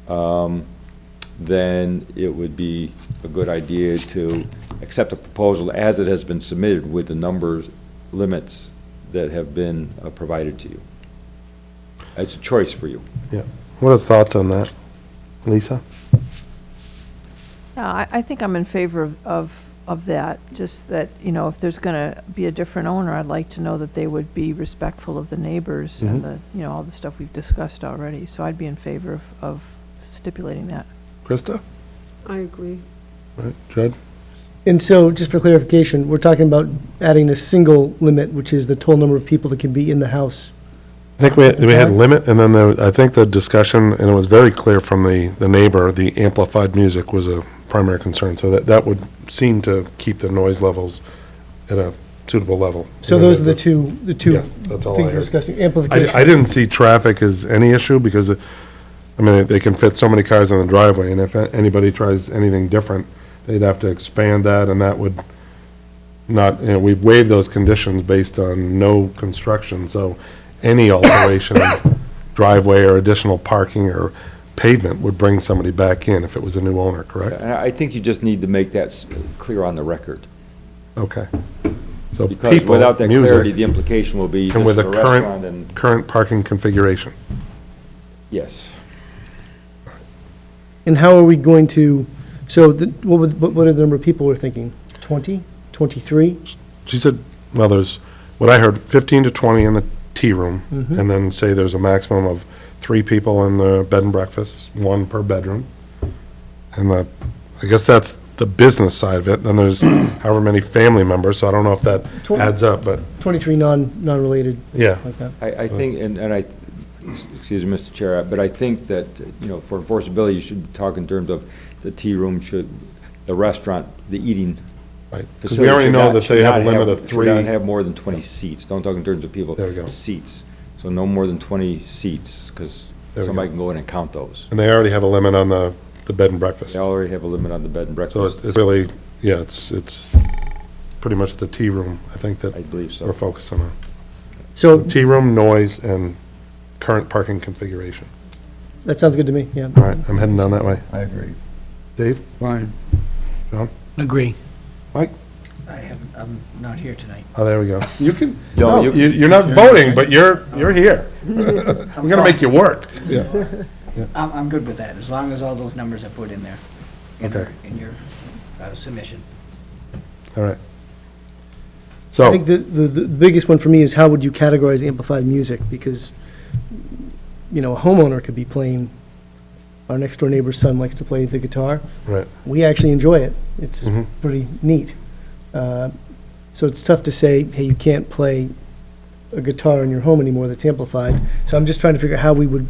then it would be a good idea to accept the proposal as it has been submitted with the numbers, limits that have been provided to you. It's a choice for you. Yeah. What are the thoughts on that? Lisa? Yeah, I think I'm in favor of that, just that, if there's going to be a different owner, I'd like to know that they would be respectful of the neighbors and all the stuff we've discussed already. So I'd be in favor of stipulating that. Krista? I agree. Right. Judd? And so, just for clarification, we're talking about adding a single limit, which is the total number of people that can be in the house. I think we had a limit, and then I think the discussion, and it was very clear from the neighbor, the amplified music was a primary concern, so that would seem to keep the noise levels at a suitable level. So those are the two Yes, that's all I things we're heard. discussing, amplification. I didn't see traffic as any issue, because, they can fit so many cars in the driveway, and if anybody tries anything different, they'd have to expand that, and that would not, we've waived those conditions based on no construction, so any alteration of driveway or additional parking or pavement would bring somebody back in if it was a new owner, correct? And I think you just need to make that clear on the record. Okay. So Because people, without that music, clarity, the implication will be and this with is a a restaurant and, current parking configuration. yes. And how are we going to, so what are the number of people we're thinking? 20, 23? She said, well, there's, what I heard, 15 to 20 in the tea room, Mhm. and then say there's a maximum of 3 people in the bed and breakfast, 1 per bedroom. And I guess that's the business side of it. Then there's however many family members, so I don't know if that adds up, but 23 non-related. yeah. Like that. I think, and I, excuse me, Mr. Chair, but I think that, for enforceability, you should talk in terms of the tea room the restaurant, the eating Right. 'Cause facility. we already should know not- that should they have a not limit of should 3. not have more than 20 seats. Don't talk in terms of people. There we go. Seats. So no more than 20 seats, because There we somebody go. can go in and count those. And they already have a limit on the bed and breakfast. They already have a limit on the bed and So breakfast. it's really, yeah, it's pretty much the tea room, I think, that I believe so. we're focusing on. So Tea room, noise, and current parking configuration. that sounds good to me, yeah. All right, I'm heading down that way. I agree. Dave? Fine. John? Agree. Mike? I'm not here tonight. Oh, there we go. You can, No, no, you- you're not voting, but you're here. I'm gonna make you work. I'm good with that, as long as all those numbers are put in there. Okay. In your submission. All right. I So, think the biggest one for me is how would you categorize amplified music? Because, a homeowner could be playing, our next door neighbor's son likes to play the guitar. right, We actually enjoy it. It's Mhm. pretty neat. So it's tough to say, hey, you can't play a guitar in your home anymore that's amplified. So I'm just trying to figure out how we would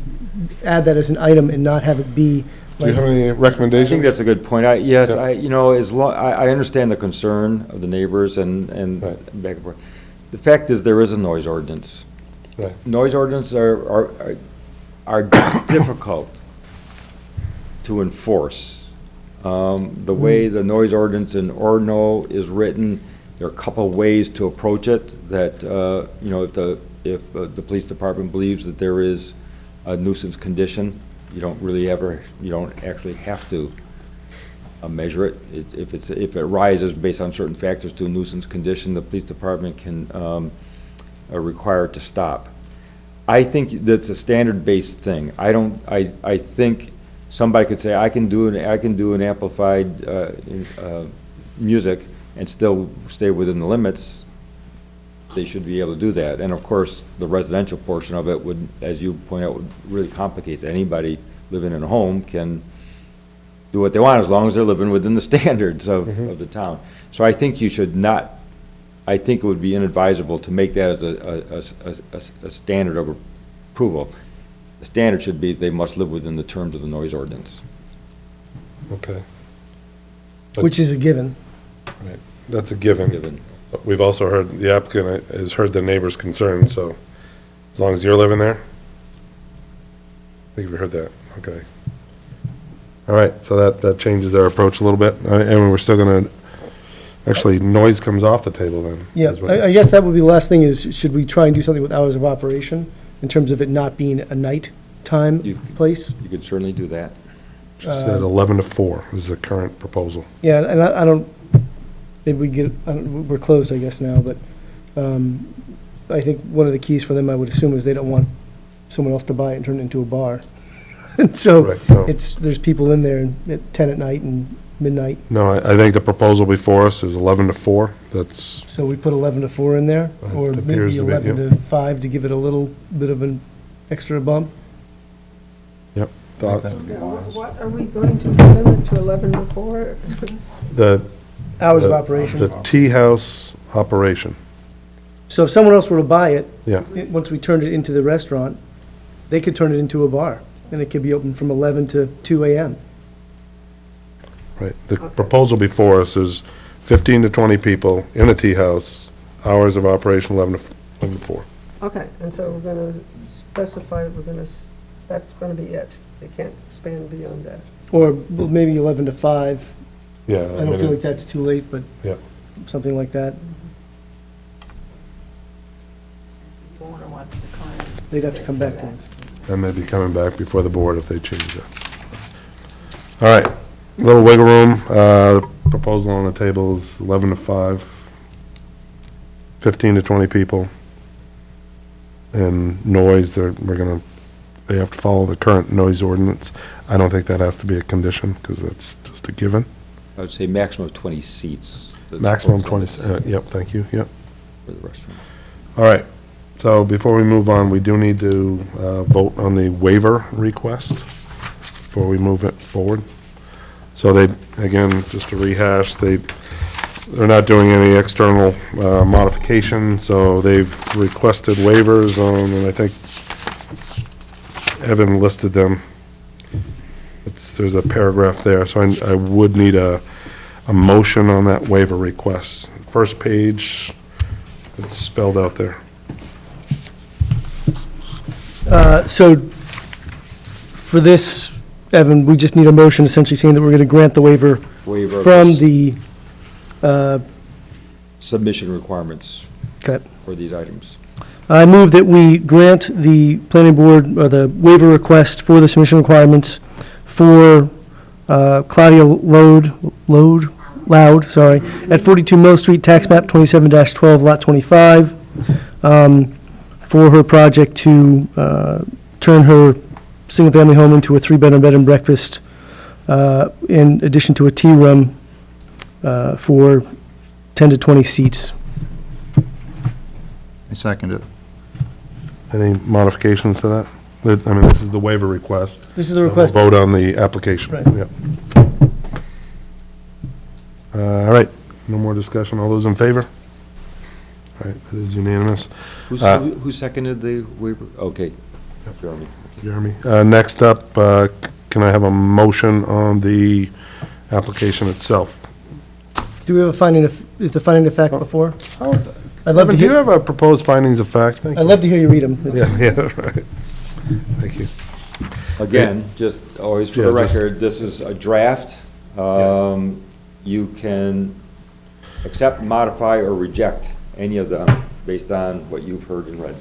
add that as an item and not have it be do you like, have any I recommendations? think that's a good point. Yes, Yeah. I understand the concern of the neighbors and Right. back and forth. The fact is, there is a noise ordinance. Right. Noise ordinances are difficult to enforce. The way the noise ordinance in Orono is written, there are a couple of ways to approach it, that, if the police department believes that there is a nuisance condition, you don't actually have to measure it. If it rises based on certain factors to a nuisance condition, the police department can require it to stop. I think that's a standard-based thing. I think somebody could say, I can do an amplified music and still stay within the limits. They should be able to do that. And of course, the residential portion of it would, as you point out, would really complicate. Anybody living in a home can do what they want as long as they're living within the standards of the town. So I think you should not, I think it would be inadvisable to make that as a standard of approval. The standard should be they must live within the terms of the noise ordinance. Okay, which is a given. right, that's a given. Given. But we've also heard, the applicant has heard the neighbor's concerns, so As long as you're living there? I think we heard that, okay. All right, so that changes our approach a little bit, and we're still gonna, actually, noise comes off the table then. Yeah, is what- I guess that would be the last thing is, should we try and do something with hours of operation in terms of it not being a nighttime place? You could certainly do that. She said 11 to 4 is the current proposal. Yeah, and I don't, maybe we get, we're closed, I guess, now, but I think one of the keys for them, I would assume, is they don't want someone else to buy it and turn it into a bar. And so Right, no. there's people in there at 10 at night and midnight. No, I think the proposal before us is 11 to 4, that's, So we put 11 to 4 in there, or It appears maybe to be, 11 yep. to 5 to give it a little bit of an extra bump. yep, thoughts? What are we going to limit to 11 to 4? The. Hours of the- operation. The tea house operation, So if someone else were to buy it, yeah. once we turned it into the restaurant, they could turn it into a bar, and it could be open from 11 to 2 a.m. Right, the proposal before us is 15 to 20 people in a tea house, hours of operation 11 to 4. Okay, and so we're going to specify, that's going to be it. They can't expand beyond that. Or well, maybe 11 to 5. Yeah. I don't feel like that's too late, but Yeah. something like that. The owner wants to climb. They'd have to come back to us. And they'd be coming back before the board if they change that. All right, little wiggle room, the proposal on the table is 11 to 5, 15 to 20 people. And noise, they have to follow the current noise ordinance. I don't think that has to be a condition, because that's just a given. I would say maximum of 20 seats. That's Maximum proposed 20, yep, thank you, yep. For the restaurant. All right, so before we move on, we do need to vote on the waiver request before we move it forward. So they, again, just to rehash, they're not doing any external modification, so they've requested waivers on, and I think Evan listed them. There's a paragraph there, so I would need a motion on that waiver request. First page, it's spelled out there. So for this, Evan, we just need a motion essentially saying that we're going to grant the waiver Waiver of from this the, submission requirements okay. for these items. I move that we grant the planning board, or the waiver request for the submission requirements for Claudia Loud, sorry, at 42 Mill Street, tax map 27-12, lot 25, for her project to turn her single-family home into a three-bedroom bed and breakfast, in addition to a tea room for 10 to 20 seats. I second it. Any modifications to that? I mean, this is the waiver request. This is the request. Vote on the application. Right. Yep. All right, no more discussion. All those in favor? All right, that is unanimous. Who seconded the waiver? Okay, Jeremy. Jeremy. Next up, can I have a motion on the application itself? Do we have a finding of, is the finding of fact before? I'd love to Evan, do you hear, have a proposed findings of fact? Thank I'd you. love to hear you read them. Yeah, right. Thank you. Again, just always for the Yeah, just- record, this is a draft. You can accept, modify, or reject any of them based on what you've heard and read.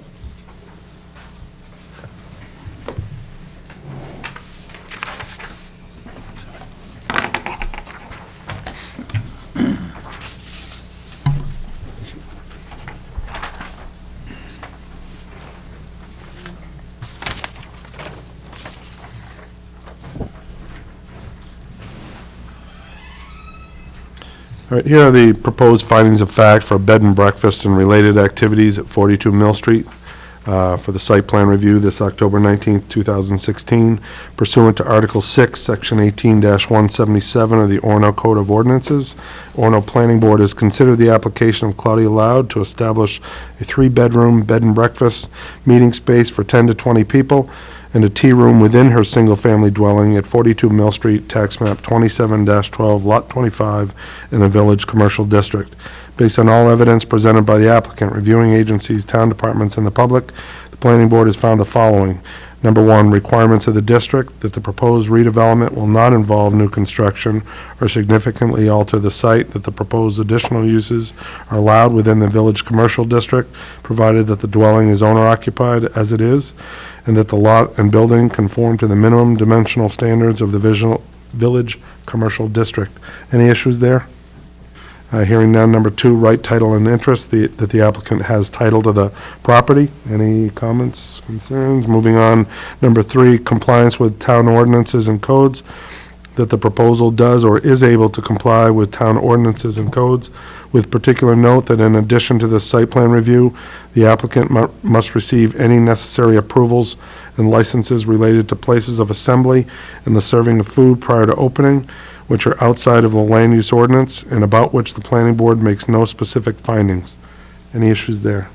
All right, here are the proposed findings of fact for bed and breakfast and related activities at 42 Mill Street for the site plan review this October 19th, 2016 pursuant to Article 6, Section 18-177 of the Orono Code of Ordinances. Orono Planning Board has considered the application of Claudia Loud to establish a three-bedroom bed and breakfast meeting space for 10 to 20 people and a tea room within her single-family dwelling at 42 Mill Street, tax map 27-12, lot 25, in the Village Commercial District. Based on all evidence presented by the applicant, reviewing agencies, town departments, and the public, the planning board has found the following. Number one, requirements of the district, that the proposed redevelopment will not involve new construction or significantly alter the site, that the proposed additional uses are allowed within the village commercial district, provided that the dwelling is owner-occupied as it is, and that the lot and building conform to the minimum dimensional standards of the village commercial district. Any issues there? Hearing none. Number two, right title and interest, that the applicant has title to the property. Any comments, concerns? Moving on. Number three, compliance with town ordinances and codes, that the proposal does or is able to comply with town ordinances and codes, with particular note that in addition to the site plan review, the applicant must receive any necessary approvals and licenses related to places of assembly and the serving of food prior to opening, which are outside of the land use ordinance and about which the planning board makes no specific findings. Any issues there?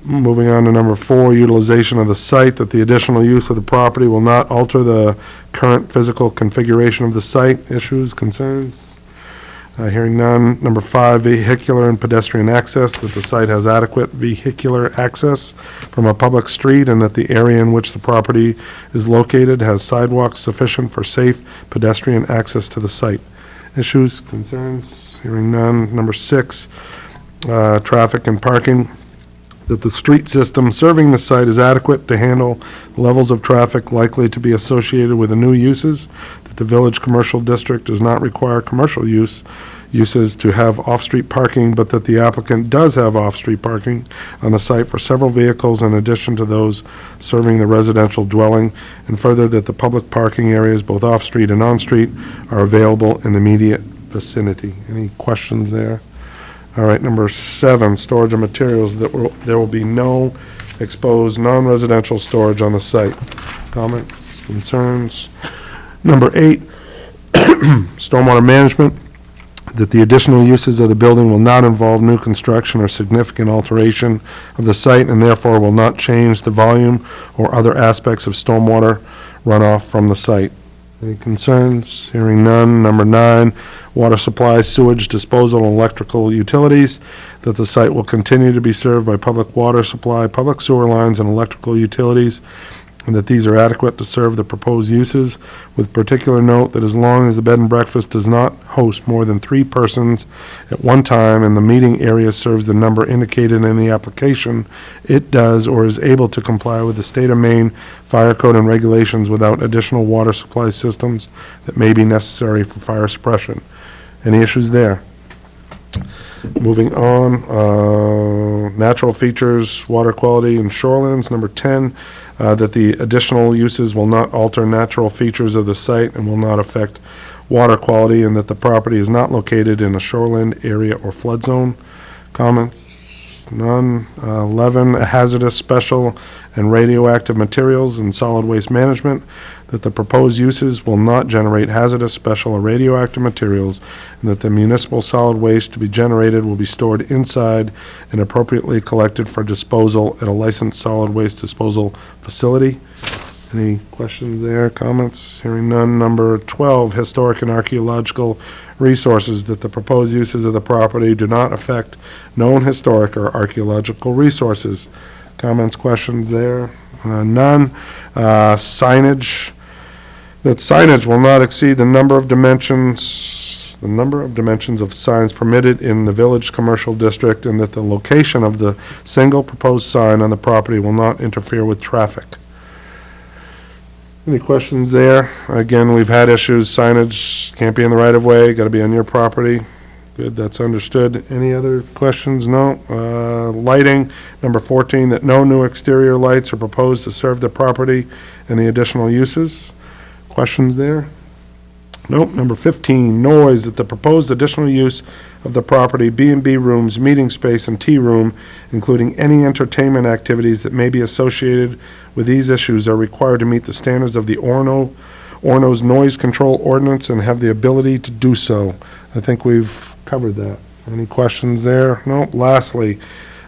Moving on to number four, utilization of the site, that the additional use of the property will not alter the current physical configuration of the site. Issues, concerns? Hearing none. Number five, vehicular and pedestrian access, that the site has adequate vehicular access from a public street and that the area in which the property is located has sidewalks sufficient for safe pedestrian access to the site. Issues, concerns? Hearing none. Number six, traffic and parking, that the street system serving the site is adequate to handle levels of traffic likely to be associated with the new uses, that the village commercial district does not require commercial uses to have off-street parking, but that the applicant does have off-street parking on the site for several vehicles in addition to those serving the residential dwelling, and further that the public parking areas, both off-street and on-street, are available in the immediate vicinity. Any questions there? All right, number seven, storage of materials, that there will be no exposed non-residential storage on the site. Comments, concerns? Number eight, stormwater management, that the additional uses of the building will not involve new construction or significant alteration of the site and therefore will not change the volume or other aspects of stormwater runoff from the site. Any concerns? Hearing none. Number nine, water supply, sewage disposal, and electrical utilities, that the site will continue to be served by public water supply, public sewer lines, and electrical utilities, and that these are adequate to serve the proposed uses, with particular note that as long as the bed and breakfast does not host more than 3 persons at one time and the meeting area serves the number indicated in the application, it does or is able to comply with the state of Maine fire code and regulations without additional water supply systems that may be necessary for fire suppression. Any issues there? Moving on, natural features, water quality, and shorelands. Number 10, that the additional uses will not alter natural features of the site and will not affect water quality, and that the property is not located in a shoreland area or flood zone. Comments? None. 11, hazardous, special, and radioactive materials and solid waste management, that the proposed uses will not generate hazardous, special, or radioactive materials, and that the municipal solid waste to be generated will be stored inside and appropriately collected for disposal at a licensed solid waste disposal facility. Any questions there, comments? Hearing none. Number 12, historic and archaeological resources, that the proposed uses of the property do not affect known historic or archaeological resources. Comments, questions there? None. Signage, that signage will not exceed the number of dimensions of signs permitted in the village commercial district, and that the location of the single proposed sign on the property will not interfere with traffic. Any questions there? Again, we've had issues, signage can't be in the right of way, gotta be on your property. Good, that's understood. Any other questions? No. Lighting, number 14, that no new exterior lights are proposed to serve the property and the additional uses. Questions there? Nope. Number 15, noise, that the proposed additional use of the property, B&B rooms, meeting space, and tea room, including any entertainment activities that may be associated with these issues, are required to meet the standards of the Orono's noise control ordinance and have the ability to do so. I think we've covered that. Any questions there? No. Lastly,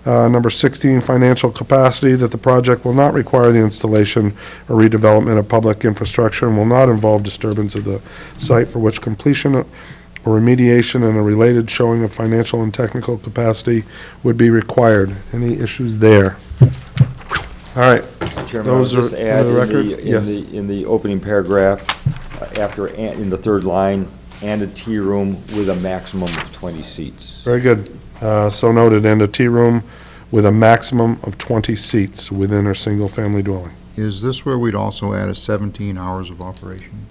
number 16, financial capacity, that the project will not require the installation or redevelopment of public infrastructure and will not involve disturbance of the site, for which completion or remediation and a related showing of financial and technical capacity would be required. Any issues there? All right. Chairman, I'll Those are just in add the record? Yes. in the opening paragraph, in the third line, and a tea room with a maximum of 20 seats. Very good. So noted, and a tea room with a maximum of 20 seats within a single-family dwelling. Is this where we'd also add a 17 hours of operation?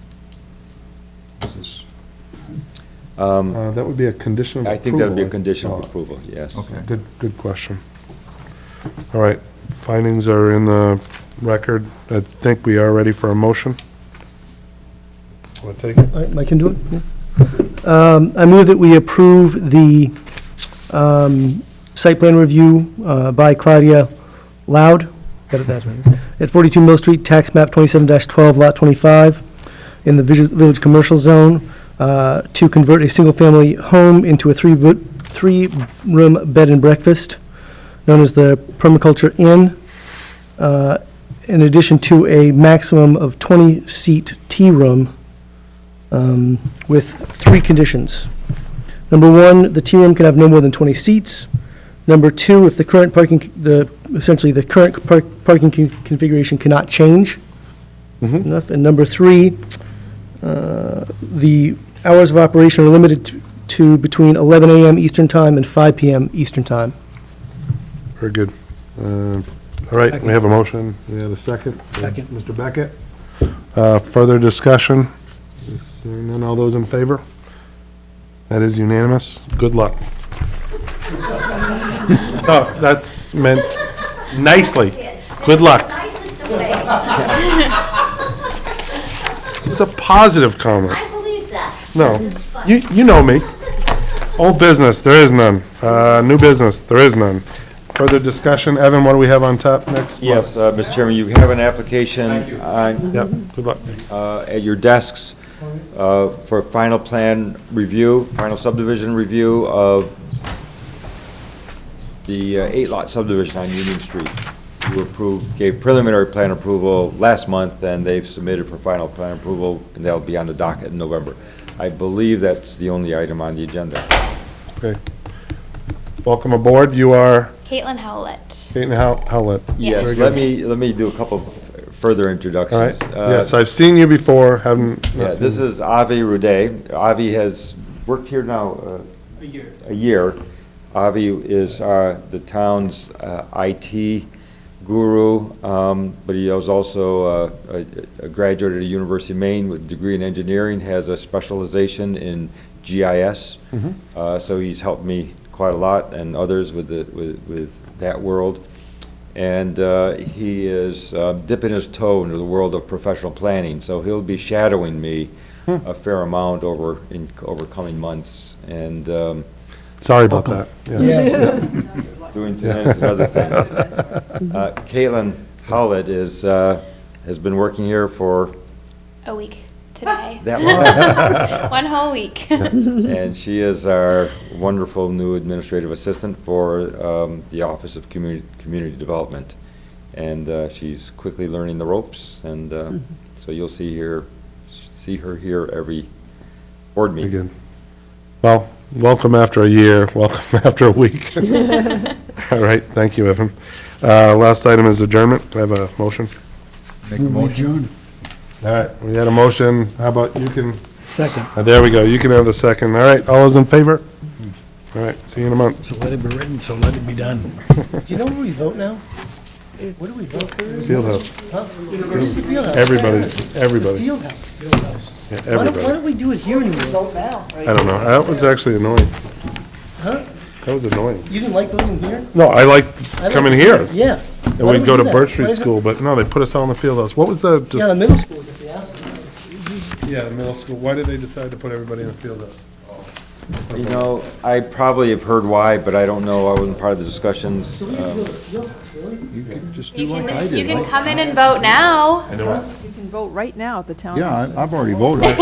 Is this, That would be a condition of approval. I think that would be a condition of approval, yes. okay. Good question. All right, findings are in the record. I think we are ready for a motion. Want to take it? I can do it, yeah. I move that we approve the site plan review by Claudia Loud, that's right, at 42 Mill Street, tax map 27-12, lot 25, in the Village Commercial Zone, to convert a single-family home into a three-room bed and breakfast, known as the Permaculture Inn, in addition to a maximum of 20-seat tea room, with 3 conditions. Number 1, the tea room can have no more than 20 seats. Number 2, if the current essentially the current parking configuration cannot change. Enough. And number 3, the hours of operation are limited to between 11 a.m. Eastern Time and 5 p.m. Eastern Time. Very good. All right, we have a motion. We have a second. Second. Mr. Beckett. Further discussion? Seeing none, all those in favor? That is unanimous. Good luck. Oh, that's meant nicely. Good luck. It's a positive comment. I believe that. No, you know me. Old business, there is none. New business, there is none. Further discussion, Evan, what do we have on top next? Yes, Mr. Chairman, you have an application on, Yep, good luck. at your desks for final plan review, final subdivision review of the 8-lot subdivision on Union Street. You gave preliminary plan approval last month, and they've submitted for final plan approval, and that'll be on the docket in November. I believe that's the only item on the agenda. Okay. Welcome aboard. You are Caitlin Howlett. Caitlin Howlett. Yes, let me do a couple further All introductions. right. Yes, I've seen you before, haven't. Yeah, this is Avi Rude. Avi has worked here now a year. Avi is the town's IT guru, but he was also a graduate at the University of Maine with a degree in engineering, has a specialization in GIS. So he's helped me quite a lot, and others with that world. And he is dipping his toe into the world of professional planning, so he'll be shadowing me a fair amount over coming months. And sorry about that. Yeah. Doing tennis and other things. Caitlin Howlett has been working here for A week today. that long. One whole week. And she is our wonderful new administrative assistant for the Office of Community Development. And she's quickly learning the ropes, and so you'll see her here every board meeting. Very good. Well, welcome after a year, welcome after a week. All right, thank you, Evan. Last item is adjournment. Do I have a motion? Make a motion. All right, we had a motion. How about you can? Second. There we go. You can have the second. All right, all those in favor? All right, see you in a month. So let it be written, so let it be done. Do you know where we vote now? What do we vote for? Fieldhouse. Huh? Where's the Fieldhouse? Everybody. Fieldhouse. Yeah, Why don't everybody. we do it here anymore? Vote now. I don't know. That was actually annoying. Huh? That was annoying. You didn't like voting here? No, I like coming here. Yeah. And Why we'd don't go we to do that? Birch Why Street is it- School, but no, they put us all in the Fieldhouse. What was the, Yeah, the middle schools, if you ask them. yeah, the middle school. Why did they decide to put everybody in the Fieldhouse? You know, I probably have heard why, but I don't know. I wasn't part of the discussions. So we have to go to the Fieldhouse, really? You can just do You like I can, did. you can come in and vote now. I know it. You can vote right now at the town. Yeah, I've already voted. I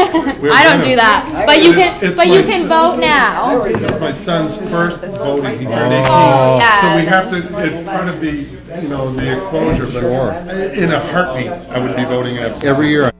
don't do that, but you can, It's but you my can son. vote now. It's my son's first voting. He turned 18. Oh, yeah. So we have to, it's part of the, the exposure, but in a heartbeat, I would be voting absolutely. Every year